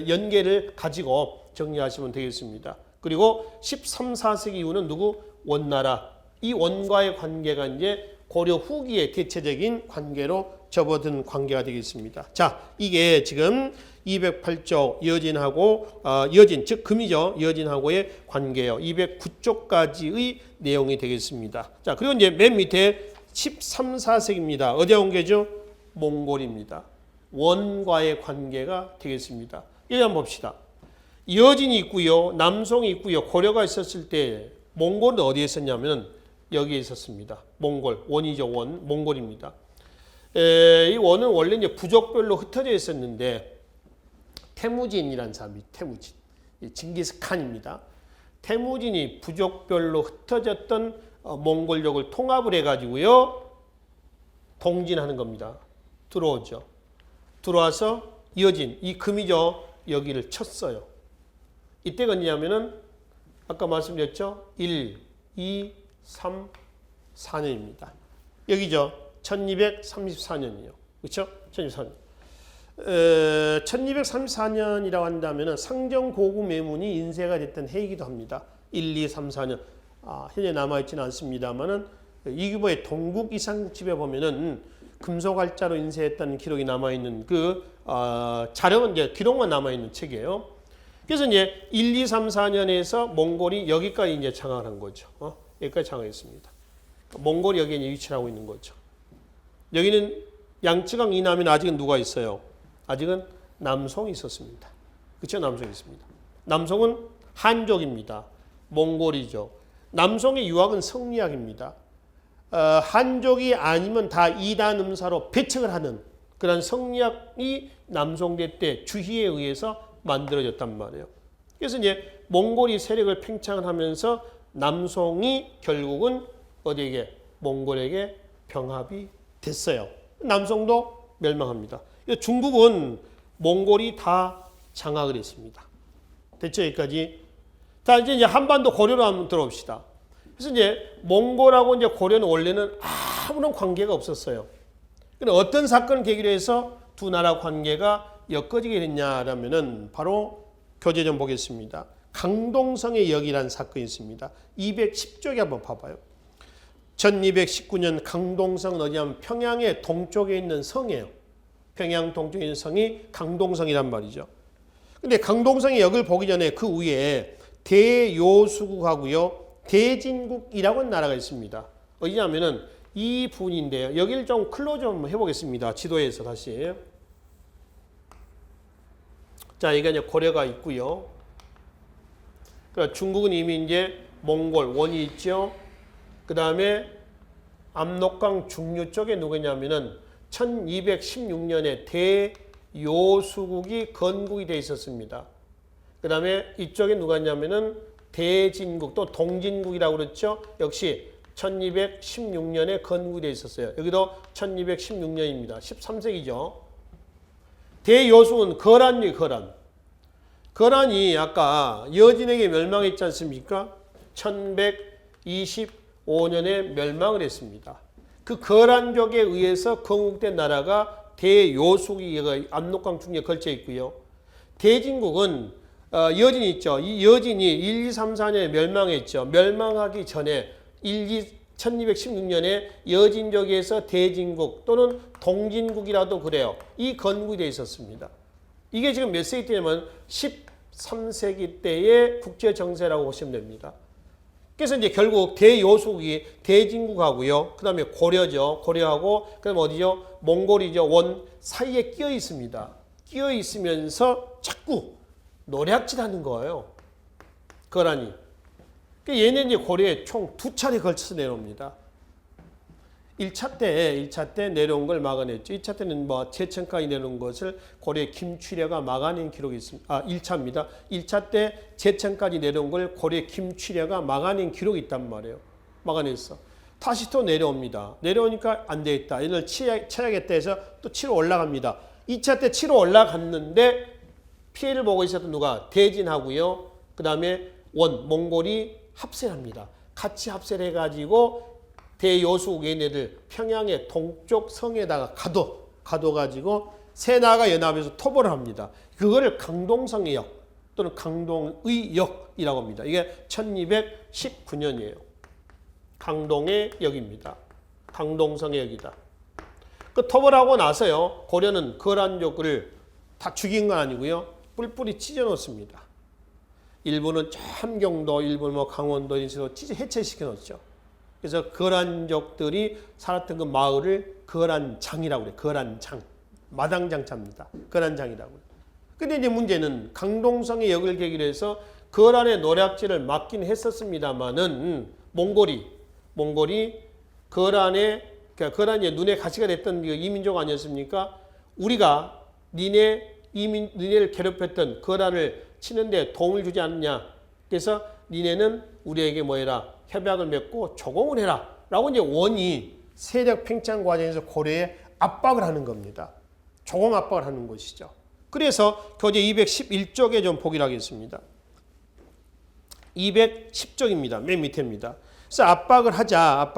연계를 가지고 정리하시면 되겠습니다. 그리고 13, 4세기 이후는 누구? 원나라. 이 원과의 관계가 이제 고려 후기의 대체적인 관계로 접어든 관계가 되겠습니다. 자, 이게 지금 208조 여진하고 여진 즉 금이죠. 여진하고의 관계요. 209조까지의 내용이 되겠습니다. 자, 그리고 이제 맨 밑에 13, 4세기입니다. 어디에 온 게죠? 몽골입니다. 원과의 관계가 되겠습니다. 이거 한번 봅시다. 여진이 있고요. 남송이 있고요. 고려가 있었을 때 몽골은 어디에 있었냐면 여기에 있었습니다. 몽골, 원이죠. 원, 몽골입니다. 이 원은 원래 이제 부족별로 흩어져 있었는데 태무진이라는 사람이 태무진, 징기스칸입니다. 태무진이 부족별로 흩어졌던 몽골족을 통합을 해가지고요 동진하는 겁니다. 들어오죠. 들어와서 여진, 이 금이죠. 여기를 쳤어요. 이때가 언제냐면은 아까 말씀드렸죠. 1, 2, 3, 4년입니다. 여기죠. 1234년이요. 그렇죠? 1234년. 1234년이라고 한다면 상정고구 매문이 인쇄가 됐던 해이기도 합니다. 1, 2, 3, 4년. 현재 남아있지는 않습니다만은 이규보의 동국 이상국집에 보면은 금속알자로 인쇄했다는 기록이 남아있는 자료는 이제 기록만 남아있는 책이에요. 그래서 이제 1, 2, 3, 4년에서 몽골이 여기까지 이제 장악을 한 거죠. 여기까지 장악했습니다. 몽골이 여기에 위치를 하고 있는 거죠. 여기는 양쯔강 이남에는 아직은 누가 있어요? 아직은 남송이 있었습니다. 그렇죠? 남송이 있습니다. 남송은 한족입니다. 몽골이죠. 남송의 유학은 성리학입니다. 한족이 아니면 다 이단음사로 배척을 하는 그런 성리학이 남송대 때 주희에 의해서 만들어졌단 말이에요. 그래서 이제 몽골이 세력을 팽창을 하면서 남송이 결국은 어디에게? 몽골에게 병합이 됐어요. 남송도 멸망합니다. 중국은 몽골이 다 장악을 했습니다. 됐죠? 여기까지. 자, 이제 한반도 고려로 한번 들어봅시다. 그래서 이제 몽골하고 이제 고려는 원래는 아무런 관계가 없었어요. 그런데 어떤 사건을 계기로 해서 두 나라 관계가 엮어지게 됐냐라면은 바로 교재 좀 보겠습니다. 강동성의 역이라는 사건이 있습니다. 210쪽에 한번 봐봐요. 1219년 강동성은 어디냐면 평양의 동쪽에 있는 성이에요. 평양 동쪽에 있는 성이 강동성이란 말이죠. 근데 강동성의 역을 보기 전에 그 위에 대요수국하고요. 대진국이라고 하는 나라가 있습니다. 어디냐면은 이 분인데요. 여기를 좀 클로즈 좀 해보겠습니다. 지도에서 다시. 자, 이게 이제 고려가 있고요. 그러니까 중국은 이미 이제 몽골 원이 있죠. 그 다음에 압록강 중류 쪽에 누구냐면은 1216년에 대요수국이 건국이 되어 있었습니다. 그 다음에 이쪽에 누가 있냐면은 대진국 또 동진국이라고 그랬죠. 역시 1216년에 건국이 되어 있었어요. 여기도 1216년입니다. 13세기죠. 대요수는 거란이 거란. 거란이 아까 여진에게 멸망했지 않습니까? 1125년에 멸망을 했습니다. 그 거란족에 의해서 건국된 나라가 대요수국이 압록강 중에 걸쳐 있고요. 대진국은 여진이 있죠. 이 여진이 1, 2, 3, 4년에 멸망했죠. 멸망하기 전에 1216년에 여진족에서 대진국 또는 동진국이라도 그래요. 이 건국이 되어 있었습니다. 이게 지금 몇 세기 때냐면 13세기 때의 국제정세라고 보시면 됩니다. 그래서 이제 결국 대요속이 대진국하고요. 그 다음에 고려죠. 고려하고 그 다음에 어디죠? 몽골이죠. 원 사이에 끼어 있습니다. 끼어 있으면서 자꾸 노략질하는 거예요. 거란이. 얘는 이제 고려에 총 2차례 걸쳐서 내려옵니다. 1차 때 내려온 걸 막아냈죠. 2차 때는 뭐 제천까지 내려온 것을 고려의 김취려가 막아낸 기록이 있습니다. 1차입니다. 1차 때 제천까지 내려온 걸 고려의 김취려가 막아낸 기록이 있단 말이에요. 막아냈어. 다시 또 내려옵니다. 내려오니까 안 되겠다. 얘를 쳐야겠다 해서 또 치러 올라갑니다. 2차 때 치러 올라갔는데 피해를 보고 있었던 누가? 대진하고요. 그 다음에 몽골이 합세를 합니다. 같이 합세를 해가지고 대요수국 얘네들 평양의 동쪽 성에다가 가둬가지고 세나가 연합해서 토벌을 합니다. 그거를 강동성의 역 또는 강동의 역이라고 합니다. 이게 1219년이에요. 강동의 역입니다. 강동성의 역이다. 그 토벌하고 나서요. 고려는 거란족을 다 죽인 건 아니고요. 뿔뿔이 찢어놓습니다. 일부는 함경도, 일부는 뭐 강원도 이런 식으로 해체시켜 놓죠. 그래서 거란족들이 살았던 그 마을을 거란장이라고 그래요. 거란장. 마당장차입니다. 거란장이라고요. 근데 이제 문제는 강동성의 역을 계기로 해서 거란의 노략질을 막긴 했었습니다만은 몽골이 거란의 눈에 가시가 됐던 이민족 아니었습니까? 우리가 니네를 괴롭혔던 거란을 치는데 도움을 주지 않느냐. 그래서 니네는 우리에게 뭐 해라. 협약을 맺고 조공을 해라. 라고 이제 원이 세력 팽창 과정에서 고려에 압박을 하는 겁니다. 조공 압박을 하는 것이죠. 그래서 교재 211쪽에 좀 보기로 하겠습니다. 210쪽입니다. 맨 밑에입니다. 그래서 압박을 하자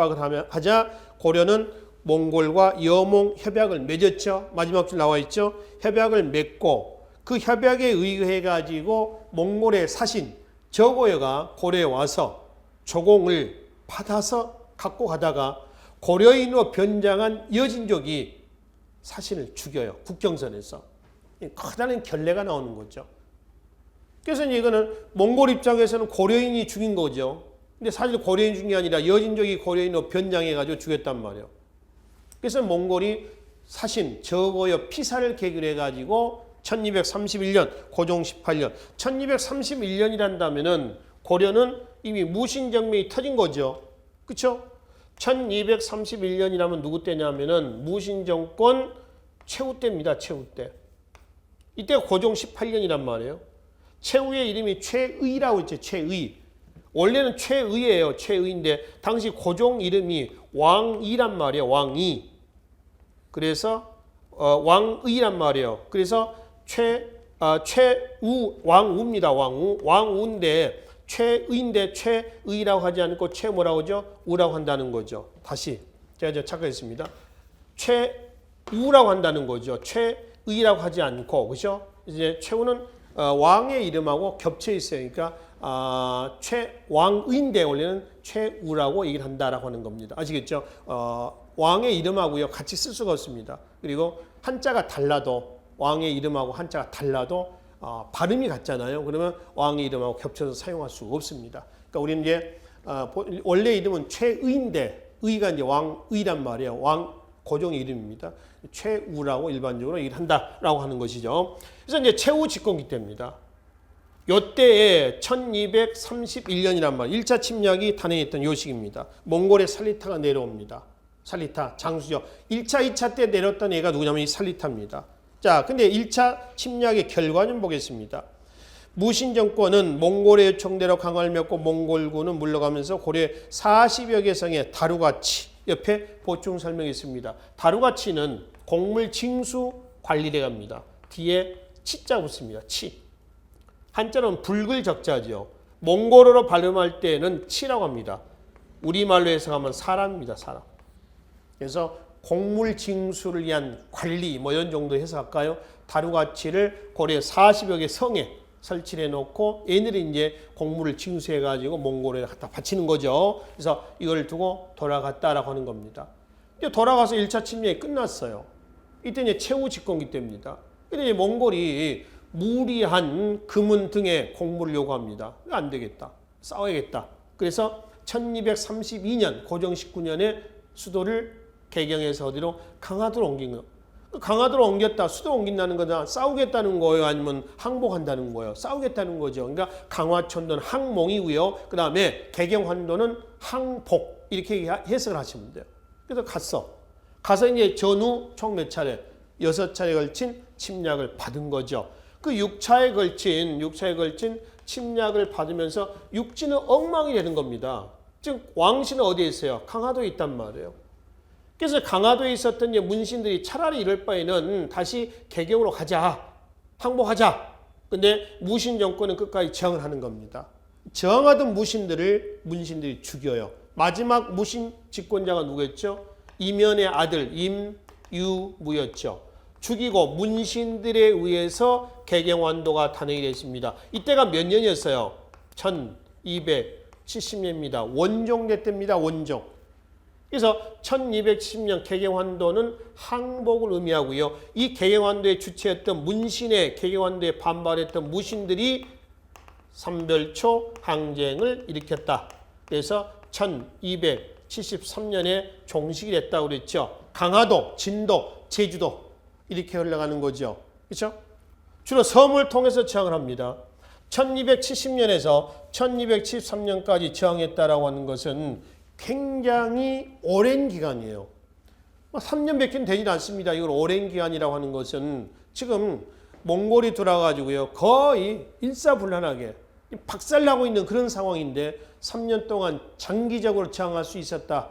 고려는 몽골과 여몽 협약을 맺었죠. 마지막 줄 나와 있죠. 협약을 맺고 그 협약에 의해 가지고 몽골의 사신 저고여가 고려에 와서 조공을 받아서 갖고 가다가 고려인으로 변장한 여진족이 사신을 죽여요. 국경선에서. 커다란 결례가 나오는 거죠. 그래서 이거는 몽골 입장에서는 고려인이 죽인 거죠. 근데 사실 고려인 죽인 게 아니라 여진족이 고려인으로 변장해가지고 죽였단 말이에요. 그래서 몽골이 사신 저고여 피사를 계기로 해가지고 1231년 고종 18년 1231년이란다면은 고려는 이미 무신정명이 터진 거죠. 그렇죠? 1231년이라면 누구 때냐면은 무신정권 최후 때입니다. 최후 때. 이때가 고종 18년이란 말이에요. 최후의 이름이 최의라고 있죠. 최의. 원래는 최의예요. 최의인데 당시 고종 이름이 왕이란 말이에요. 왕이. 그래서 왕의란 말이에요. 그래서 최우 왕우입니다. 왕우인데 최의인데 최의라고 하지 않고 최뭐라고 하죠? 우라고 한다는 거죠. 다시 제가 착각했습니다. 최우라고 한다는 거죠. 최의라고 하지 않고 그렇죠? 이제 최우는 왕의 이름하고 겹쳐 있어요. 그러니까 최왕의인데 원래는 최우라고 얘기를 한다라고 하는 겁니다. 아시겠죠? 왕의 이름하고요 같이 쓸 수가 없습니다. 그리고 한자가 달라도 왕의 이름하고 한자가 달라도 발음이 같잖아요. 그러면 왕의 이름하고 겹쳐서 사용할 수가 없습니다. 그러니까 우리는 이제 원래 이름은 최의인데 의가 이제 왕의란 말이에요. 왕 고종의 이름입니다. 최우라고 일반적으로 얘기를 한다라고 하는 것이죠. 그래서 이제 최우 집권기 때입니다. 요때에 1231년이란 말, 1차 침략이 단행했던 요식입니다. 몽골의 살리타가 내려옵니다. 살리타, 장수죠. 1차, 2차 때 내렸던 애가 누구냐면 이 살리타입니다. 자, 근데 1차 침략의 결과 좀 보겠습니다. 무신 정권은 몽골의 요청대로 강화를 맺고 몽골군은 물러가면서 고려 40여 개 성의 다루가치, 옆에 보충 설명이 있습니다. 다루가치는 곡물 징수 관리대 갑니다. 뒤에 치자 붙습니다. 치. 한자는 붉을 적자죠. 몽골어로 발음할 때는 치라고 합니다. 우리말로 해석하면 사람입니다. 사람. 그래서 곡물 징수를 위한 관리 뭐 이런 정도 해석할까요? 다루가치를 고려 40여 개 성에 설치를 해놓고 얘네들이 이제 곡물을 징수해가지고 몽골에 갖다 바치는 거죠. 그래서 이걸 두고 돌아갔다라고 하는 겁니다. 이제 돌아가서 1차 침략이 끝났어요. 이때 이제 최후 집권기 때입니다. 근데 이제 몽골이 무리한 금은 등의 곡물을 요구합니다. 안 되겠다. 싸워야겠다. 그래서 1232년 고정 19년에 수도를 개경해서 어디로? 강화도로 옮긴 거예요. 강화도로 옮겼다. 수도 옮긴다는 거다. 싸우겠다는 거예요? 아니면 항복한다는 거예요? 싸우겠다는 거죠. 그러니까 강화천도는 항몽이고요. 그 다음에 개경환도는 항복 이렇게 해석을 하시면 돼요. 그래서 갔어. 가서 이제 전후 총 몇 차례? 6차례에 걸친 침략을 받은 거죠. 그 6차에 걸친 침략을 받으면서 육지는 엉망이 되는 겁니다. 즉 왕실은 어디에 있어요? 강화도에 있단 말이에요. 그래서 강화도에 있었던 문신들이 차라리 이럴 바에는 다시 개경으로 가자. 항복하자. 근데 무신 정권은 끝까지 저항을 하는 겁니다. 저항하던 문신들이 죽여요. 마지막 무신 집권자가 누구였죠? 이면의 아들 임유무였죠. 죽이고 문신들에 의해서 개경환도가 탄핵이 됐습니다. 이때가 몇 년이었어요? 1270년입니다. 원종대 때입니다. 원종. 그래서 1270년 개경환도는 항복을 의미하고요. 이 개경환도의 주체였던 문신의 개경환도에 반발했던 무신들이 삼별초 항쟁을 일으켰다. 그래서 1273년에 종식이 됐다고 그랬죠. 강화도, 진도, 제주도 이렇게 흘러가는 거죠. 그렇죠? 주로 섬을 통해서 저항을 합니다. 1270년에서 1273년까지 저항했다라고 하는 것은 굉장히 오랜 기간이에요. 3년밖에 되지 않습니다. 이걸 오랜 기간이라고 하는 것은 지금 몽골이 돌아가지고요. 거의 일사불란하게 박살나고 있는 그런 상황인데 3년 동안 장기적으로 저항할 수 있었다.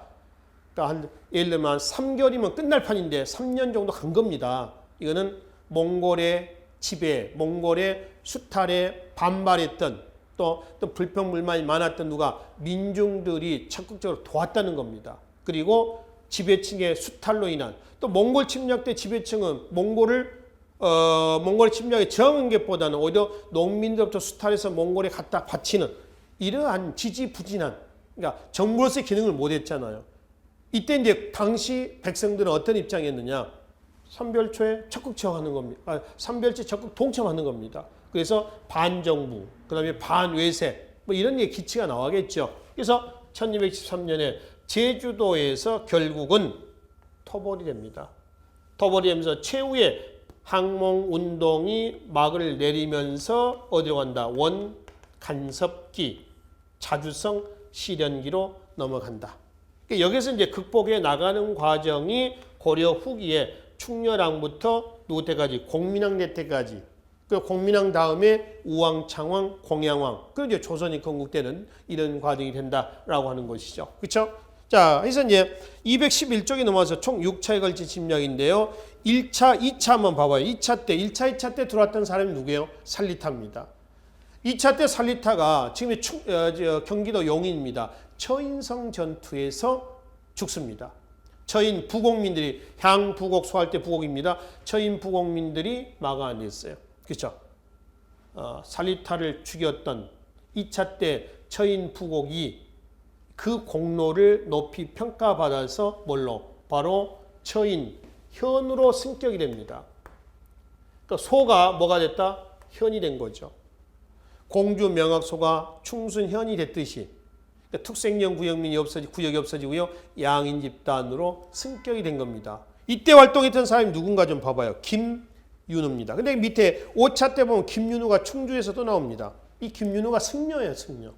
그러니까 예를 들면 한 3개월이면 끝날 판인데 3년 정도 간 겁니다. 이거는 몽골의 지배, 몽골의 수탈에 반발했던 또 불평불만이 많았던 누가 민중들이 적극적으로 도왔다는 겁니다. 그리고 지배층의 수탈로 인한 또 몽골 침략 때 지배층은 몽골의 침략에 저항한 것보다는 오히려 농민들부터 수탈해서 몽골에 갖다 바치는 이러한 지지부진한 그러니까 정부로서의 기능을 못했잖아요. 이때 이제 당시 백성들은 어떤 입장이었느냐? 삼별초에 적극 저항하는 겁니다. 삼별초에 적극 동참하는 겁니다. 그래서 반정부, 그 다음에 반외세 뭐 이런 기치가 나와겠죠. 그래서 1213년에 제주도에서 결국은 토벌이 됩니다. 토벌이 되면서 최후의 항몽운동이 막을 내리면서 어디로 간다? 원간섭기, 자주성 실현기로 넘어간다. 여기서 이제 극복해 나가는 과정이 고려 후기에 충렬왕부터 누구 때까지? 공민왕 때까지. 그 공민왕 다음에 우왕, 창왕, 공양왕. 그리고 이제 조선이 건국되는 이런 과정이 된다라고 하는 것이죠. 그렇죠? 자, 그래서 이제 211쪽에 넘어와서 총 6차에 걸친 침략인데요. 1차, 2차 한번 봐봐요. 2차 때 들어왔던 사람이 누구예요? 살리타입니다. 2차 때 살리타가 지금 경기도 용인입니다. 처인성 전투에서 죽습니다. 처인 부곡민들이 향부곡 소할 때 부곡입니다. 처인 부곡민들이 막아냈어요. 그렇죠? 살리타를 죽였던 2차 때 처인 부곡이 그 공로를 높이 평가받아서 뭘로? 바로 처인 현으로 승격이 됩니다. 그러니까 소가 뭐가 됐다? 현이 된 거죠. 공주 명학소가 충순현이 됐듯이 그러니까 특색령 구역민이 구역이 없어지고요. 양인 집단으로 승격이 된 겁니다. 이때 활동했던 사람이 누군가 좀 봐봐요. 김윤우입니다. 근데 밑에 5차 때 보면 김윤우가 충주에서도 나옵니다. 이 김윤우가 승려예요, 승려.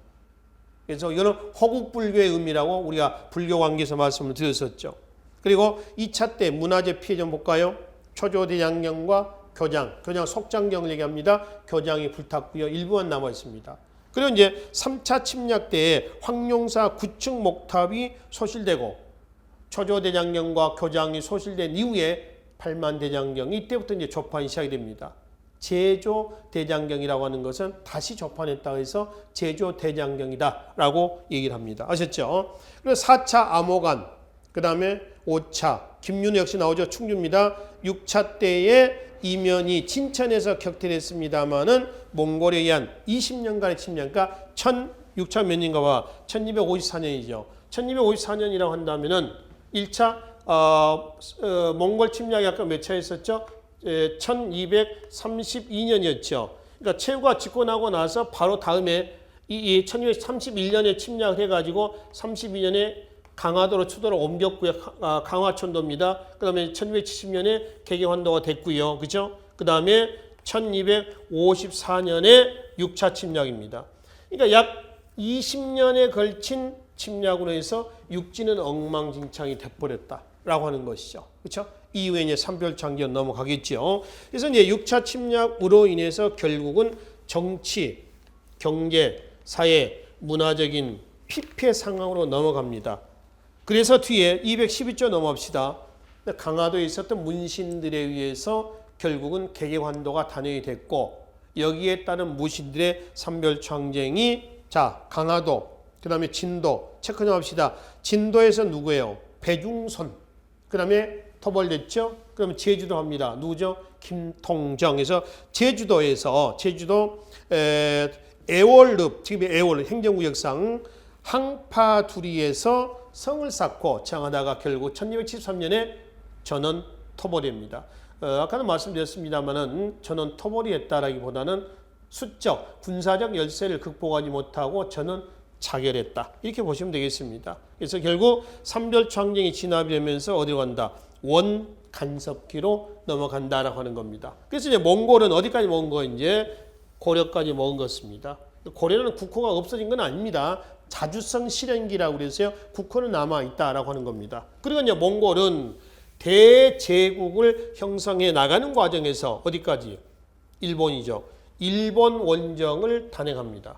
그래서 이거는 호국불교의 의미라고 우리가 불교 관계에서 말씀을 드렸었죠. 그리고 2차 때 문화재 피해 좀 볼까요? 초조대장경과 교장 속장경을 얘기합니다. 교장이 불탔고요. 일부만 남아 있습니다. 그리고 이제 3차 침략 때에 황룡사 9층 목탑이 소실되고 초조대장경과 교장이 소실된 이후에 8만 대장경 이때부터 이제 조판이 시작이 됩니다. 제조대장경이라고 하는 것은 다시 조판했다고 해서 제조대장경이다라고 얘기를 합니다. 아셨죠? 그리고 4차 암호관, 그 다음에 5차 김윤우 역시 나오죠. 충주입니다. 6차 때에 이면이 진천에서 격퇴됐습니다마는 몽골에 의한 20년간의 침략, 그러니까 1600 몇 년가와 1254년이죠. 1254년이라고 한다면은 1차 몽골 침략이 아까 몇 차 있었죠? 1232년이었죠. 그러니까 최후가 집권하고 나서 바로 다음에 이 1231년에 침략을 해가지고 32년에 강화도로 수도를 옮겼고요. 강화천도입니다. 그 다음에 1270년에 개경환도가 됐고요. 그죠? 그 다음에 1254년에 6차 침략입니다. 그러니까 약 20년에 걸친 침략으로 해서 육지는 엉망진창이 돼버렸다라고 하는 것이죠. 그렇죠? 이후에 이제 삼별창전 넘어가겠죠. 그래서 이제 6차 침략으로 인해서 결국은 정치, 경제, 사회, 문화적인 피폐 상황으로 넘어갑니다. 그래서 뒤에 212조 넘어갑시다. 강화도에 있었던 문신들에 의해서 결국은 개개환도가 단행이 됐고 여기에 따른 무신들의 삼별창쟁이 자 강화도 그 다음에 진도 체크 좀 합시다. 진도에서 누구예요? 배중선 그 다음에 토벌됐죠. 그러면 제주도 합니다. 누구죠? 김통정에서 제주도에서 제주도 애월읍 지금 애월 행정구역상 항파두리에서 성을 쌓고 정하다가 결국 1273년에 전원 토벌입니다. 아까는 말씀드렸습니다만은 전원 토벌이 했다라기보다는 수적, 군사적 열세를 극복하지 못하고 전원 자결했다. 이렇게 보시면 되겠습니다. 그래서 결국 삼별창쟁이 진압이 되면서 어디로 간다? 원간섭기로 넘어간다라고 하는 겁니다. 그래서 이제 몽골은 어디까지 먹은 거 이제 고려까지 먹은 것입니다. 고려는 국호가 없어진 건 아닙니다. 자주성 실행기라고 그래서요. 국호는 남아있다라고 하는 겁니다. 그리고 이제 몽골은 대제국을 형성해 나가는 과정에서 어디까지? 일본이죠. 일본 원정을 단행합니다.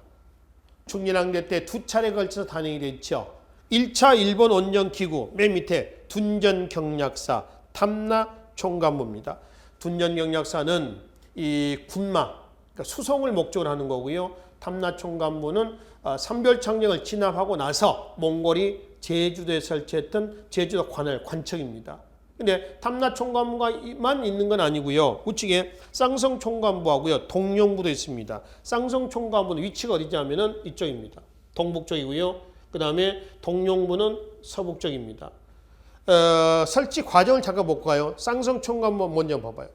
중년왕대 때 두 차례 걸쳐서 단행이 됐죠. 1차 일본 원정 기구 맨 밑에 둔전경략사 탐나총관부입니다. 둔전경략사는 이 군마, 그러니까 수송을 목적으로 하는 거고요. 탐나총관부는 삼별창경을 진압하고 나서 몽골이 제주도에 설치했던 제주도 관할 관청입니다. 근데 탐나총관부만 있는 건 아니고요. 우측에 쌍성총관부하고요. 동룡부도 있습니다. 쌍성총관부는 위치가 어디냐면은 이쪽입니다. 동북쪽이고요. 그 다음에 동룡부는 서북쪽입니다. 설치 과정을 잠깐 볼까요? 쌍성총관부 먼저 봐봐요.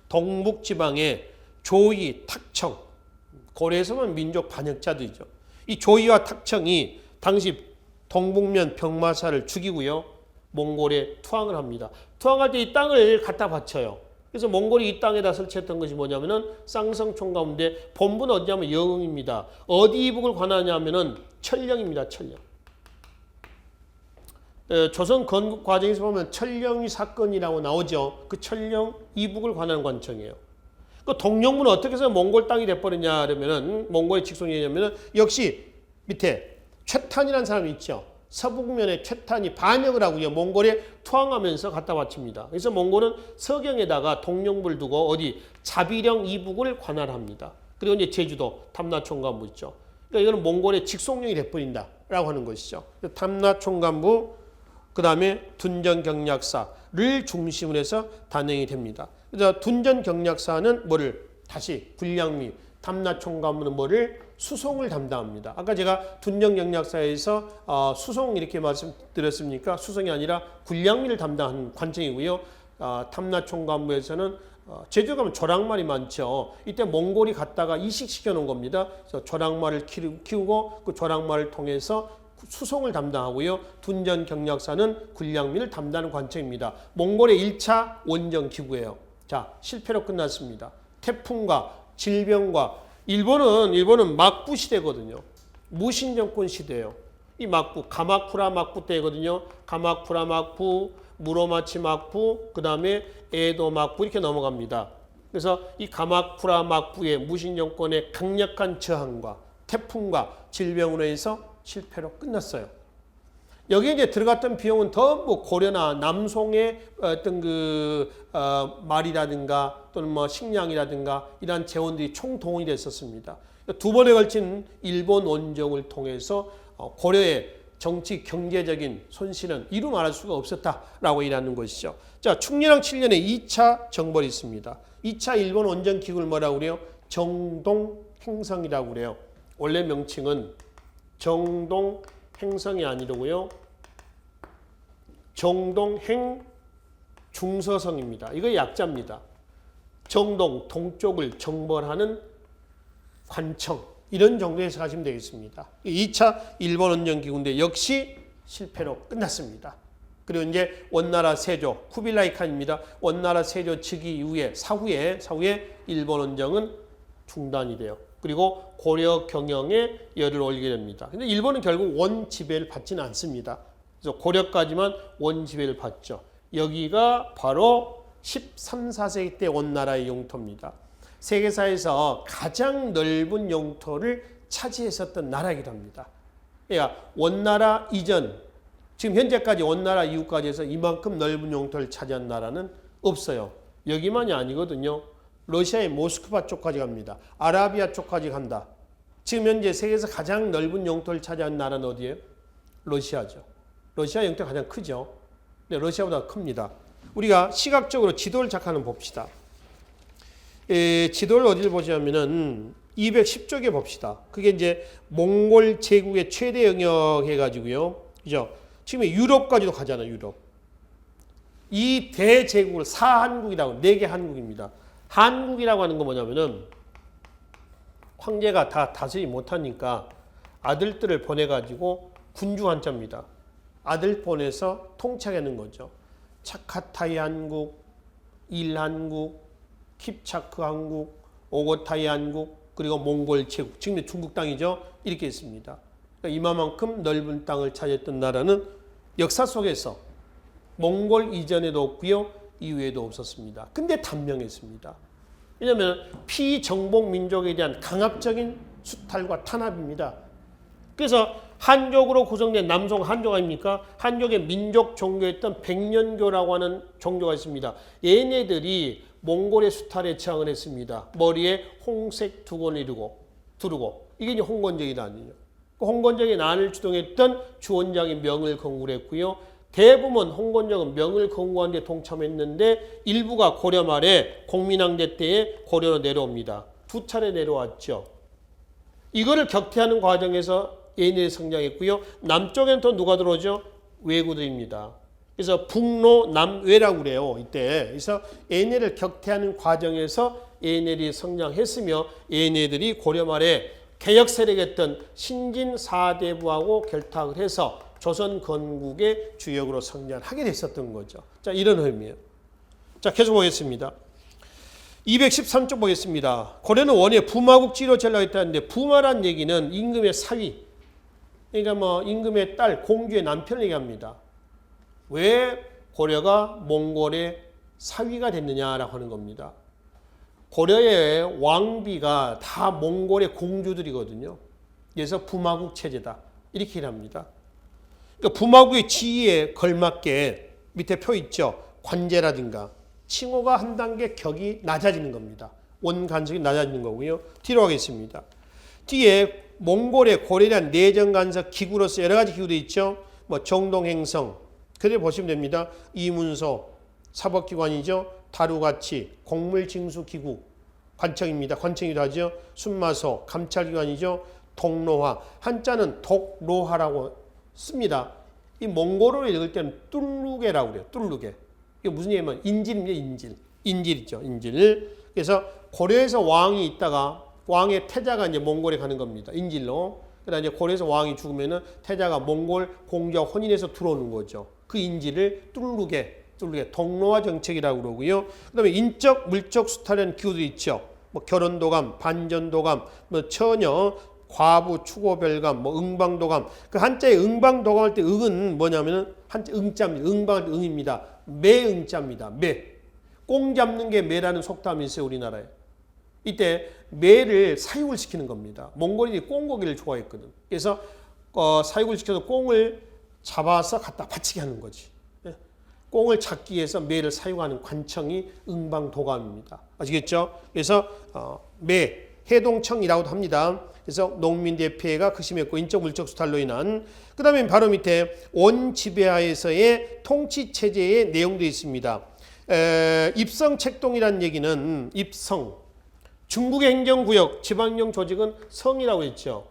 동북지방에 조이, 탁청, 고려에서만 민족 반역자들이죠. 이 조이와 탁청이 당시 동북면 병마사를 죽이고요. 몽골에 투항을 합니다. 투항할 때 이 땅을 갖다 바쳐요. 그래서 몽골이 이 땅에다 설치했던 것이 뭐냐면은 쌍성총관부인데 본부는 어디냐면 영흥입니다. 어디 이북을 관하냐면은 천령입니다. 천령. 조선 건국 과정에서 보면 천령위 사건이라고 나오죠. 그 천령 이북을 관하는 관청이에요. 그 동령부는 어떻게 해서 몽골 땅이 돼버렸냐 그러면은 몽골의 직송이냐면은 역시 밑에 최탄이라는 사람이 있죠. 서북면에 최탄이 반역을 하고요. 몽골에 투항하면서 갖다 바칩니다. 그래서 몽골은 서경에다가 동령부를 두고 어디 자비령 이북을 관할합니다. 그리고 이제 제주도 탐나총관부 있죠. 그러니까 이거는 몽골의 직송령이 돼버린다라고 하는 것이죠. 탐나총관부 그 다음에 둔전경략사를 중심으로 해서 단행이 됩니다. 그래서 둔전경략사는 뭐를 다시 군량미 탐나총관부는 뭐를 수송을 담당합니다. 아까 제가 둔전경략사에서 수송 이렇게 말씀드렸습니까? 수송이 아니라 군량미를 담당하는 관청이고요. 탐나총관부에서는 제주 가면 조랑말이 많죠. 이때 몽골이 갔다가 이식시켜 놓은 겁니다. 그래서 조랑말을 키우고 그 조랑말을 통해서 수송을 담당하고요. 둔전경략사는 군량미를 담당하는 관청입니다. 몽골의 1차 원정기구예요. 자, 실패로 끝났습니다. 태풍과 질병과 일본은 막부 시대거든요. 무신정권 시대예요. 이 막부, 가마쿠라 막부 때거든요. 가마쿠라 막부, 무로마치 막부, 그 다음에 에도 막부 이렇게 넘어갑니다. 그래서 이 가마쿠라 막부의 무신정권의 강력한 저항과 태풍과 질병으로 해서 실패로 끝났어요. 여기에 이제 들어갔던 비용은 전부 고려나 남송의 어떤 말이라든가 또는 뭐 식량이라든가 이러한 재원들이 총동원이 됐었습니다. 두 번에 걸친 일본 원정을 통해서 고려의 정치 경제적인 손실은 이루 말할 수가 없었다라고 일하는 것이죠. 자, 충렬왕 7년에 2차 정벌이 있습니다. 2차 일본 원정 기구를 뭐라고 그래요? 정동행성이라고 그래요. 원래 명칭은 정동행성이 아니고요. 정동행 중서성입니다. 이거 약자입니다. 정동, 동쪽을 정벌하는 관청, 이런 정도에 해석하시면 되겠습니다. 2차 일본 원정 기구인데 역시 실패로 끝났습니다. 그리고 이제 원나라 세조, 쿠빌라이 칸입니다. 원나라 세조 즉위 이후에 사후에 일본 원정은 중단이 돼요. 그리고 고려 경영에 열을 올리게 됩니다. 근데 일본은 결국 원 지배를 받지는 않습니다. 그래서 고려까지만 원 지배를 받죠. 여기가 바로 13, 4세기 때 원나라의 영토입니다. 세계사에서 가장 넓은 영토를 차지했었던 나라이기도 합니다. 그러니까 원나라 이전, 지금 현재까지 원나라 이후까지 해서 이만큼 넓은 영토를 차지한 나라는 없어요. 여기만이 아니거든요. 러시아의 모스크바 쪽까지 갑니다. 아라비아 쪽까지 간다. 지금 현재 세계에서 가장 넓은 영토를 차지한 나라는 어디예요? 러시아죠. 러시아 영토가 가장 크죠. 네, 러시아보다 큽니다. 우리가 시각적으로 지도를 잠깐 봅시다. 지도를 어디를 보자면은 210쪽에 봅시다. 그게 이제 몽골 제국의 최대 영역 해가지고요. 그죠? 지금 유럽까지도 가잖아요, 유럽. 이 대제국을 사한국이라고, 4개 한국입니다. 한국이라고 하는 건 뭐냐면은 황제가 다 다스리지 못하니까 아들들을 보내가지고 군주 한자입니다. 아들 보내서 통치하는 거죠. 차카타이 한국, 일한국, 킵차크 한국, 오고타이 한국, 그리고 몽골 제국, 지금 중국 땅이죠. 이렇게 있습니다. 그러니까 이만큼 넓은 땅을 차지했던 나라는 역사 속에서 몽골 이전에도 없고요, 이후에도 없었습니다. 근데 단명했습니다. 왜냐하면 피정복 민족에 대한 강압적인 수탈과 탄압입니다. 그래서 한족으로 구성된 남송 한족 아닙니까? 한족의 민족 종교였던 백년교라고 하는 종교가 있습니다. 얘네들이 몽골의 수탈에 저항을 했습니다. 머리에 홍색 두건을 두르고 이게 이제 홍건적이다 아니에요. 홍건적의 난을 주동했던 주원장이 명을 건국을 했고요. 대부분 홍건적은 명을 건국하는 데 동참했는데 일부가 고려 말에 공민왕대 때에 고려로 내려옵니다. 2차례 내려왔죠. 이거를 격퇴하는 과정에서 얘네들이 성장했고요. 남쪽에는 또 누가 들어오죠? 왜구들입니다. 그래서 북로 남외라고 그래요. 이때. 그래서 얘네를 격퇴하는 과정에서 얘네들이 성장했으며 얘네들이 고려 말에 개혁 세력이었던 신진 사대부하고 결탁을 해서 조선 건국의 주역으로 성장하게 됐었던 거죠. 자, 이런 의미예요. 자, 계속 보겠습니다. 213쪽 보겠습니다. 고려는 원래 부마국지로 전락했다는데 부마란 얘기는 임금의 사위, 그러니까 뭐 임금의 딸, 공주의 남편을 얘기합니다. 왜 고려가 몽골의 사위가 됐느냐라고 하는 겁니다. 고려의 왕비가 다 몽골의 공주들이거든요. 그래서 부마국 체제다. 이렇게 일합니다. 그러니까 부마국의 지위에 걸맞게 밑에 표 있죠. 관제라든가 칭호가 한 단계 격이 낮아지는 겁니다. 원간섭이 낮아지는 거고요. 뒤로 가겠습니다. 뒤에 몽골의 고려에 대한 내정간섭 기구로서 여러 가지 기구도 있죠. 뭐 정동행성, 그대로 보시면 됩니다. 이문소, 사법기관이죠. 다루가치, 공물징수기구, 관청입니다. 관청이기도 하죠. 순마소, 감찰기관이죠. 독로화, 한자는 독로화라고 씁니다. 이 몽골어로 읽을 때는 뚫루게라고 그래요. 뚫루게. 이게 무슨 얘기냐면 인질입니다. 인질. 인질이죠. 인질. 그래서 고려에서 왕이 있다가 왕의 태자가 이제 몽골에 가는 겁니다. 인질로. 그다음에 이제 고려에서 왕이 죽으면은 태자가 몽골 공주와 혼인해서 들어오는 거죠. 그 인질을 뚫루게, 독로화 정책이라고 그러고요. 그다음에 인적, 물적 수탈하는 기구도 있죠. 뭐 결혼도감, 반전도감, 뭐 처녀, 과부, 추고별감, 뭐 응방도감. 그 한자에 응방도감 할 때 응은 뭐냐면은 한자 응자입니다. 응방할 때 응입니다. 매응자입니다. 매. 꽁 잡는 게 매라는 속담이 있어요, 우리나라에. 이때 매를 사육을 시키는 겁니다. 몽골인이 꽁고기를 좋아했거든. 그래서 사육을 시켜서 꽁을 잡아서 갖다 바치게 하는 거지. 꽁을 잡기 위해서 매를 사육하는 관청이 응방도감입니다. 아시겠죠? 그래서 매, 해동청이라고도 합니다. 그래서 농민들의 피해가 극심했고 인적 물적 수탈로 인한. 그 다음에 바로 밑에 원 지배하에서의 통치 체제의 내용도 있습니다. 입성 책동이라는 얘기는 입성, 중국의 행정구역, 지방령 조직은 성이라고 했죠.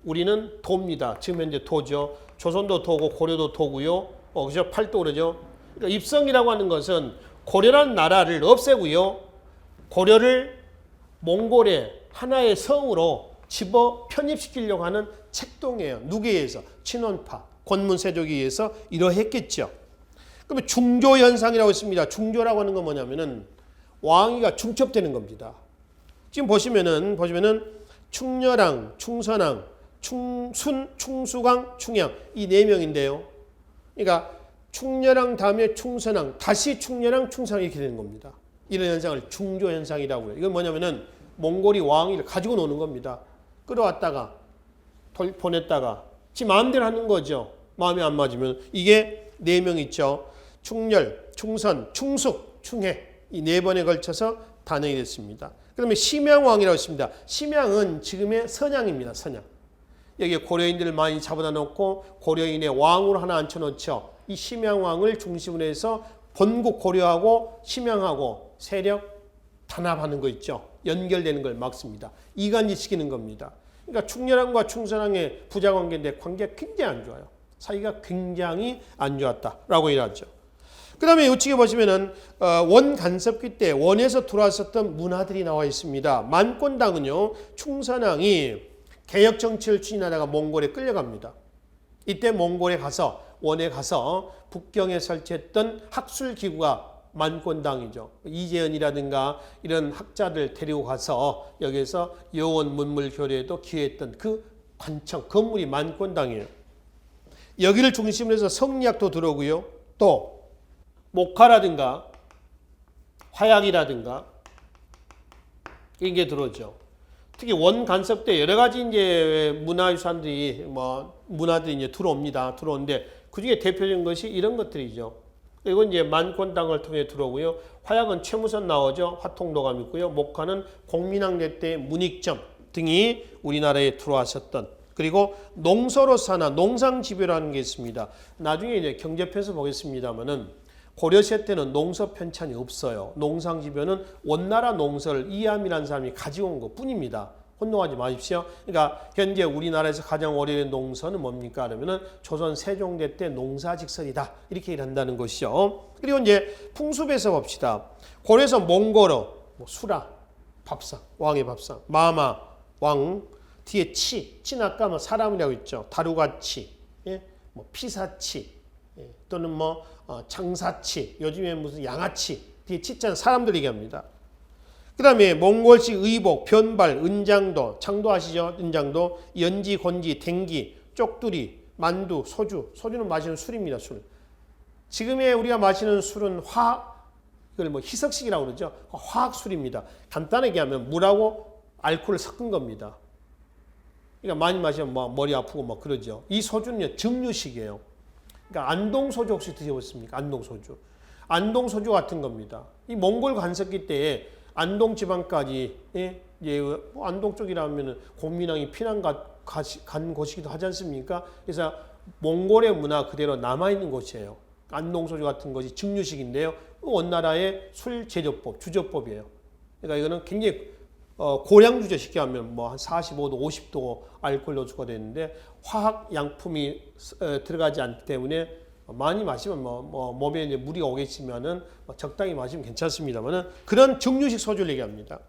우리는 도입니다. 지금 현재 도죠. 조선도 도고 고려도 도고요. 그죠? 팔도 그러죠. 그러니까 입성이라고 하는 것은 고려라는 나라를 없애고요. 고려를 몽골의 하나의 성으로 집어 편입시키려고 하는 책동이에요. 누구에 의해서? 친원파, 권문세족에 의해서 이러했겠죠. 그러면 중조현상이라고 했습니다. 중조라고 하는 건 뭐냐면은 왕위가 중첩되는 겁니다. 지금 보시면은 충렬왕, 충선왕, 충순, 충수강, 충양 이 네 명인데요. 그러니까 충렬왕 다음에 충선왕, 다시 충렬왕, 충선왕 이렇게 되는 겁니다. 이런 현상을 중조현상이라고 해요. 이건 뭐냐면은 몽골이 왕위를 가지고 노는 겁니다. 끌어왔다가 보냈다가 지 마음대로 하는 거죠. 마음에 안 맞으면. 이게 네 명 있죠. 충렬, 충선, 충숙, 충해 이 네 번에 걸쳐서 단행이 됐습니다. 그러면 심양왕이라고 했습니다. 심양은 지금의 선양입니다. 선양. 여기에 고려인들을 많이 잡아다 놓고 고려인의 왕으로 하나 앉혀놓죠. 이 심양왕을 중심으로 해서 본국 고려하고 심양하고 세력 단합하는 거 있죠. 연결되는 걸 막습니다. 이간질시키는 겁니다. 그러니까 충렬왕과 충선왕의 부자관계인데 관계가 굉장히 안 좋아요. 사이가 굉장히 안 좋았다라고 일하죠. 그 다음에 우측에 보시면은 원 간섭기 때 원에서 들어왔었던 문화들이 나와 있습니다. 만권당은요, 충선왕이 개혁 정치를 추진하다가 몽골에 끌려갑니다. 이때 몽골에 가서 원에 가서 북경에 설치했던 학술 기구가 만권당이죠. 이재현이라든가 이런 학자들 데리고 가서 여기서 여원 문물 교류에도 기여했던 그 관청 건물이 만권당이에요. 여기를 중심으로 해서 성리학도 들어오고요. 또 목화라든가 화약이라든가 이게 들어오죠. 특히 원 간섭 때 여러 가지 이제 문화유산들이 문화들이 이제 들어오는데 그 중에 대표적인 것이 이런 것들이죠. 이건 이제 만권당을 통해 들어오고요. 화약은 최무선 나오죠. 화통도감 있고요. 목화는 공민왕대 때 문익점 등이 우리나라에 들어왔었던. 그리고 농서로사나 농상집요라는 게 있습니다. 나중에 이제 경제편에서 보겠습니다만은 고려시대 때는 농서 편찬이 없어요. 농상집요는 원나라 농서를 이암이라는 사람이 가지고 온 것 뿐입니다. 혼동하지 마십시오. 그러니까 현재 우리나라에서 가장 오래된 농서는 뭡니까? 그러면은 조선 세종대 때 농사직설이다. 이렇게 일한다는 것이죠. 그리고 이제 풍습에서 봅시다. 고려에서 몽골어, 수라, 밥상, 왕의 밥상, 마마, 왕, 뒤에 치는 아까 사람이라고 했죠. 다루가치, 예? 피사치, 예? 또는 장사치, 요즘에 무슨 양아치, 뒤에 치자는 사람들 얘기합니다. 그 다음에 몽골식 의복, 변발, 은장도, 장도 아시죠? 은장도, 연지, 건지, 댕기, 쪽두리, 만두, 소주. 소주는 마시는 술입니다. 술. 지금의 우리가 마시는 술은 이걸 희석식이라고 그러죠. 화학술입니다. 간단하게 하면 물하고 알코올을 섞은 겁니다. 그러니까 많이 마시면 머리 아프고 그러죠. 이 소주는 증류식이에요. 그러니까 안동소주 혹시 드셔보셨습니까? 안동소주. 안동소주 같은 겁니다. 이 몽골 간섭기 때에 안동 지방까지, 예? 안동 쪽이라면 공민왕이 피난 간 곳이기도 하지 않습니까? 그래서 몽골의 문화 그대로 남아있는 곳이에요. 안동소주 같은 것이 증류식인데요. 원나라의 술 제조법, 주조법이에요. 그러니까 이거는 굉장히 고량 주제 쉽게 하면 한 45도, 50도 알코올 노출가 되는데 화학 양품이 들어가지 않기 때문에 많이 마시면 몸에 이제 무리가 오겠지만은 적당히 마시면 괜찮습니다만은 그런 증류식 소주를 얘기합니다.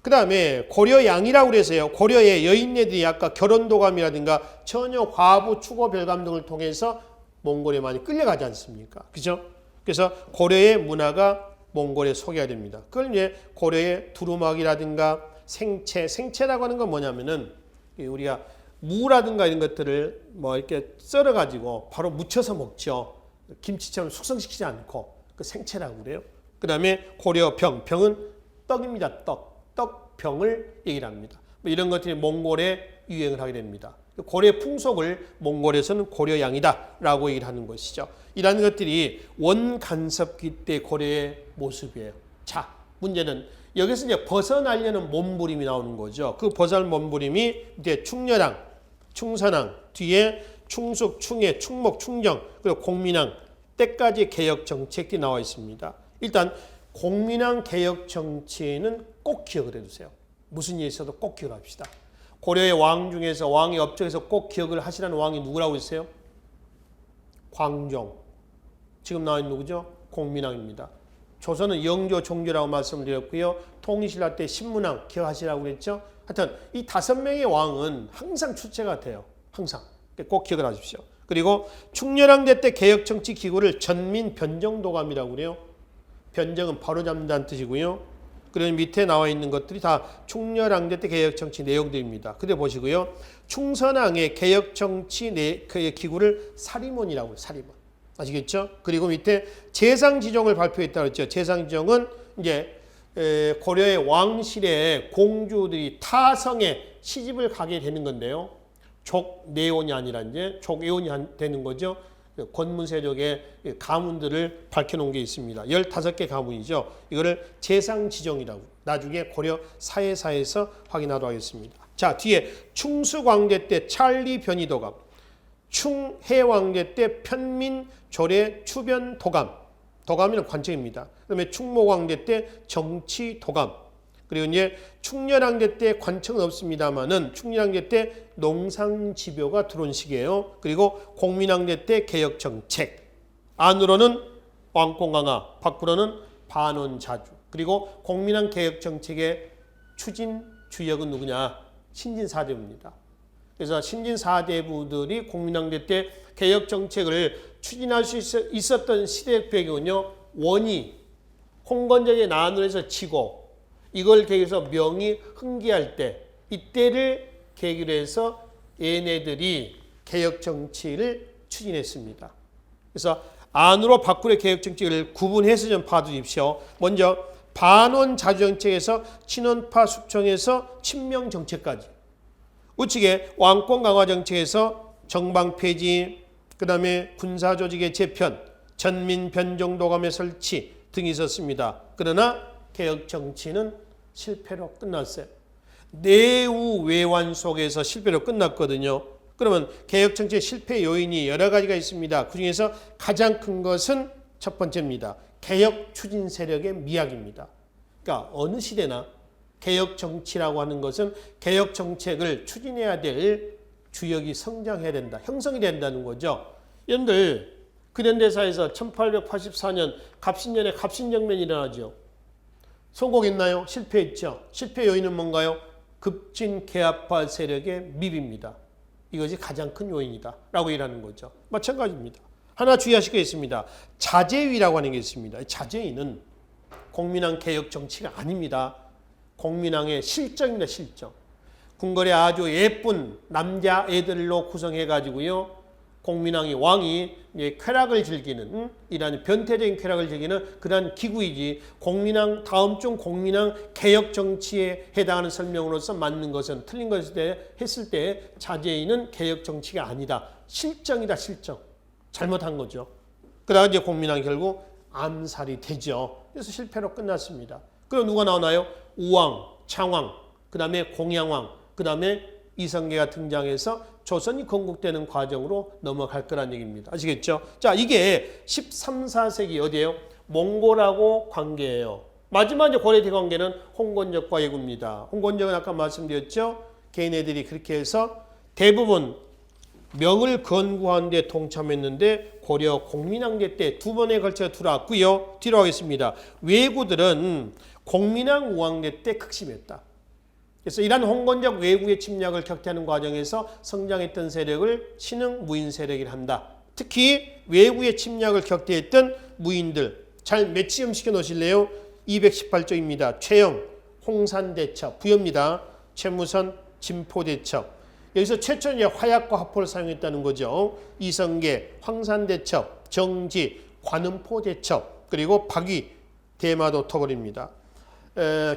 그 다음에 고려양이라고 그래서요. 고려의 여인네들이 아까 결혼도감이라든가 처녀, 과부, 추고, 별감 등을 통해서 몽골에 많이 끌려가지 않습니까? 그죠? 그래서 고려의 문화가 몽골에 소개가 됩니다. 그걸 이제 고려의 두루마기라든가 생채라고 하는 건 뭐냐면은 우리가 무라든가 이런 것들을 이렇게 썰어가지고 바로 무쳐서 먹죠. 김치처럼 숙성시키지 않고 그 생채라고 그래요. 그 다음에 고려병, 병은 떡입니다. 떡병을 얘기를 합니다. 이런 것들이 몽골에 유행을 하게 됩니다. 고려 풍속을 몽골에서는 고려양이다라고 얘기를 하는 것이죠. 이라는 것들이 원간섭기 때 고려의 모습이에요. 자, 문제는 여기서 이제 벗어나려는 몸부림이 나오는 거죠. 그 벗어날 몸부림이 이제 충렬왕, 충선왕, 뒤에 충숙, 충해, 충목, 충정, 그리고 공민왕 때까지 개혁 정책이 나와 있습니다. 일단 공민왕 개혁 정치는 꼭 기억을 해두세요. 무슨 일이 있어도 꼭 기억을 합시다. 고려의 왕 중에서 왕의 업적에서 꼭 기억을 하시라는 왕이 누구라고 했어요? 광종. 지금 나와 있는 누구죠? 공민왕입니다. 조선은 영조, 종조라고 말씀을 드렸고요. 통일신라 때 신문왕 기억하시라고 그랬죠? 하여튼 이 5명의 왕은 항상 출제가 돼요. 항상. 꼭 기억을 하십시오. 그리고 충렬왕대 때 개혁정치 기구를 전민변정도감이라고 그래요. 변정은 바로잡는다는 뜻이고요. 그리고 밑에 나와 있는 것들이 다 충렬왕대 때 개혁정치 내용들입니다. 그래 보시고요. 충선왕의 개혁정치 기구를 사리몬이라고 해요. 사리몬. 아시겠죠? 그리고 밑에 재상지정을 발표했다고 했죠. 재상지정은 이제 고려의 왕실의 공주들이 타성에 시집을 가게 되는 건데요. 족내혼이 아니라 이제 족외혼이 되는 거죠. 권문세족의 가문들을 밝혀놓은 게 있습니다. 15개 가문이죠. 이거를 재상지정이라고 나중에 고려 사회사에서 확인하도록 하겠습니다. 자, 뒤에 충수광대 때 찰리 변이도감, 충해왕대 때 편민조례 추변도감, 도감이는 관청입니다. 그다음에 충모왕대 때 정치도감, 그리고 이제 충렬왕대 때 관청은 없습니다만은 충렬왕대 때 농상집요가 들어온 시기예요. 그리고 공민왕대 때 개혁정책, 안으로는 왕권강화, 밖으로는 반원자주. 그리고 공민왕 개혁정책의 추진 주역은 누구냐? 신진사대부입니다. 그래서 신진사대부들이 공민왕대 때 개혁정책을 추진할 수 있었던 시대 배경은요. 원이 홍건적의 난원에서 지고 이걸 계기해서 명이 흥기할 때 이때를 계기로 해서 얘네들이 개혁정치를 추진했습니다. 그래서 안으로 밖으로의 개혁정책을 구분해서 좀 봐두십시오. 먼저 반원자주정책에서 친원파 숙청에서 친명정책까지, 우측에 왕권 강화 정책에서 정방 폐지, 그 다음에 군사조직의 재편, 전민변정도감의 설치 등이 있었습니다. 그러나 개혁정치는 실패로 끝났어요. 내우외환 속에서 실패로 끝났거든요. 그러면 개혁정치의 실패 요인이 여러 가지가 있습니다. 그중에서 가장 큰 것은 첫 번째입니다. 개혁 추진 세력의 미약입니다. 그러니까 어느 시대나 개혁정치라고 하는 것은 개혁정책을 추진해야 될 주역이 성장해야 된다. 형성이 된다는 거죠. 여러분들 근현대사에서 1884년 갑신년에 갑신정변이 일어나죠. 성공했나요? 실패했죠. 실패 요인은 뭔가요? 급진 개합화 세력의 미비입니다. 이것이 가장 큰 요인이다 라고 일하는 거죠. 마찬가지입니다. 하나 주의하실 게 있습니다. 자제위라고 하는 게 있습니다. 자제위는 공민왕 개혁 정치가 아닙니다. 공민왕의 실정입니다. 실정. 궁궐에 아주 예쁜 남자애들로 구성해가지고요. 공민왕이 왕이 쾌락을 즐기는 이런 변태적인 쾌락을 즐기는 그런 기구이지, 공민왕 다음 중 공민왕 개혁 정치에 해당하는 설명으로서 맞는 것은 틀린 것을 했을 때 자제인은 개혁 정치가 아니다. 실정이다. 실정. 잘못한 거죠. 그러다 이제 공민왕이 결국 암살이 되죠. 그래서 실패로 끝났습니다. 그럼 누가 나오나요? 우왕, 창왕, 그 다음에 공양왕, 그 다음에 이성계가 등장해서 조선이 건국되는 과정으로 넘어갈 거란 얘기입니다. 아시겠죠? 자, 이게 13, 14세기 어디예요? 몽골하고 관계예요. 마지막 이제 고려 대관계는 홍건적과 예구입니다. 홍건적은 아까 말씀드렸죠? 걔네들이 그렇게 해서 대부분 명을 건국하는 데 동참했는데 고려 공민왕대 때 두 번에 걸쳐 들어왔고요. 뒤로 하겠습니다. 왜구들은 공민왕 우왕대 때 극심했다. 그래서 이러한 홍건적 외국의 침략을 격퇴하는 과정에서 성장했던 세력을 신흥 무인 세력이라 한다. 특히 외국의 침략을 격퇴했던 무인들 잘 매치점 시켜 놓으실래요? 218조입니다. 최영, 홍산대첩, 부여입니다. 최무선, 진포대첩. 여기서 최초는 이제 화약과 화포를 사용했다는 거죠. 이성계, 황산대첩, 정지, 관음포대첩, 그리고 박위, 대마도 토벌입니다.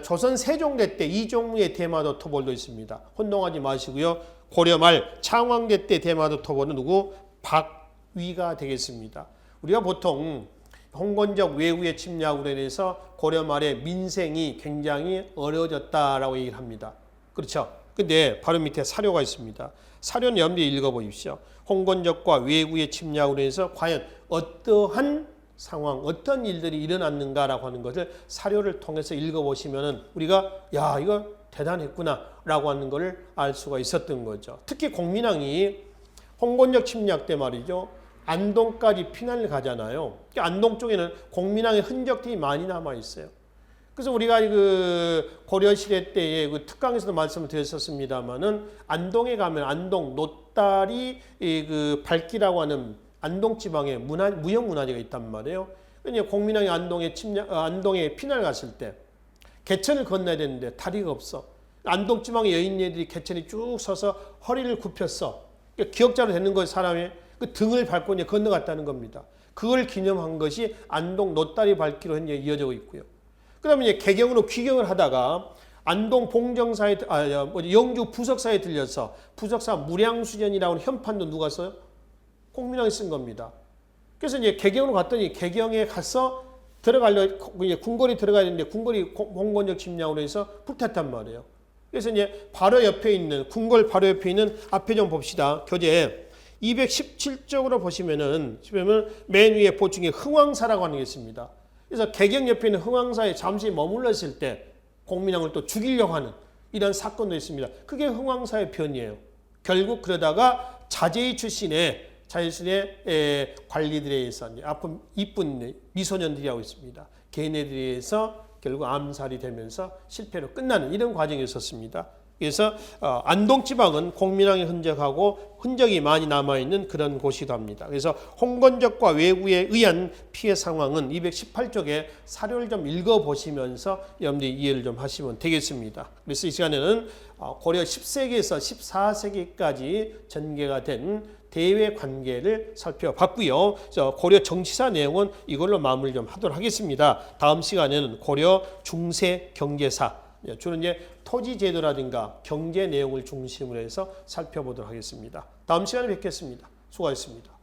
조선 세종대 때 이종무의 대마도 토벌도 있습니다. 혼동하지 마시고요. 고려 말 창왕대 때 대마도 토벌은 누구? 박위가 되겠습니다. 우리가 보통 홍건적 외구의 침략으로 인해서 고려 말에 민생이 굉장히 어려워졌다라고 얘기를 합니다. 그렇죠? 근데 바로 밑에 사료가 있습니다. 사료는 염두에 읽어보십시오. 홍건적과 외구의 침략으로 인해서 과연 어떠한 상황, 어떤 일들이 일어났는가라고 하는 것을 사료를 통해서 읽어보시면은 우리가 야, 이거 대단했구나라고 하는 것을 알 수가 있었던 거죠. 특히 공민왕이 홍건적 침략 때 말이죠. 안동까지 피난을 가잖아요. 안동 쪽에는 공민왕의 흔적들이 많이 남아 있어요. 그래서 우리가 그 고려시대 때에 그 특강에서도 말씀을 드렸었습니다만은 안동에 가면 안동 노다리 그 발기라고 하는 안동 지방에 무형 문화재가 있단 말이에요. 그러니까 공민왕이 안동에 피난을 갔을 때 개천을 건너야 되는데 다리가 없어. 안동 지방의 여인네들이 개천에 쭉 서서 허리를 굽혔어. 그러니까 기억자로 되는 거예요. 사람의 그 등을 밟고 이제 건너갔다는 겁니다. 그걸 기념한 것이 안동 노다리 밟기로 현재 이어지고 있고요. 그다음에 이제 개경으로 귀경을 하다가 안동 봉정사에 영주 부석사에 들려서 부석사 무량수전이라고 하는 현판도 누가 써요? 공민왕이 쓴 겁니다. 그래서 이제 개경으로 갔더니 개경에 가서 궁궐이 들어가야 되는데 궁궐이 홍건적 침략으로 해서 불탔단 말이에요. 그래서 이제 바로 옆에 있는 궁궐 바로 옆에 있는 앞에 좀 봅시다. 교재 217쪽으로 보시면은 맨 위에 보충에 흥왕사라고 하는 게 있습니다. 그래서 개경 옆에 있는 흥왕사에 잠시 머물렀을 때 공민왕을 또 죽이려고 하는 이런 사건도 있습니다. 그게 흥왕사의 변이에요. 결국 그러다가 자제의 출신의 관리들에 의해서 아픈 이쁜 미소년들이 하고 있습니다. 걔네들에 의해서 결국 암살이 되면서 실패로 끝나는 이런 과정이 있었습니다. 그래서 안동 지방은 공민왕의 흔적이 많이 남아있는 그런 곳이기도 합니다. 그래서 홍건적과 외구에 의한 피해 상황은 218쪽에 사료를 좀 읽어보시면서 여러분들이 이해를 좀 하시면 되겠습니다. 그래서 이 시간에는 고려 10세기에서 14세기까지 전개가 된 대외 관계를 살펴봤고요. 고려 정치사 내용은 이걸로 마무리 좀 하도록 하겠습니다. 다음 시간에는 고려 중세 경제사, 주로 이제 토지 제도라든가 경제 내용을 중심으로 해서 살펴보도록 하겠습니다. 다음 시간에 뵙겠습니다. 수고하셨습니다.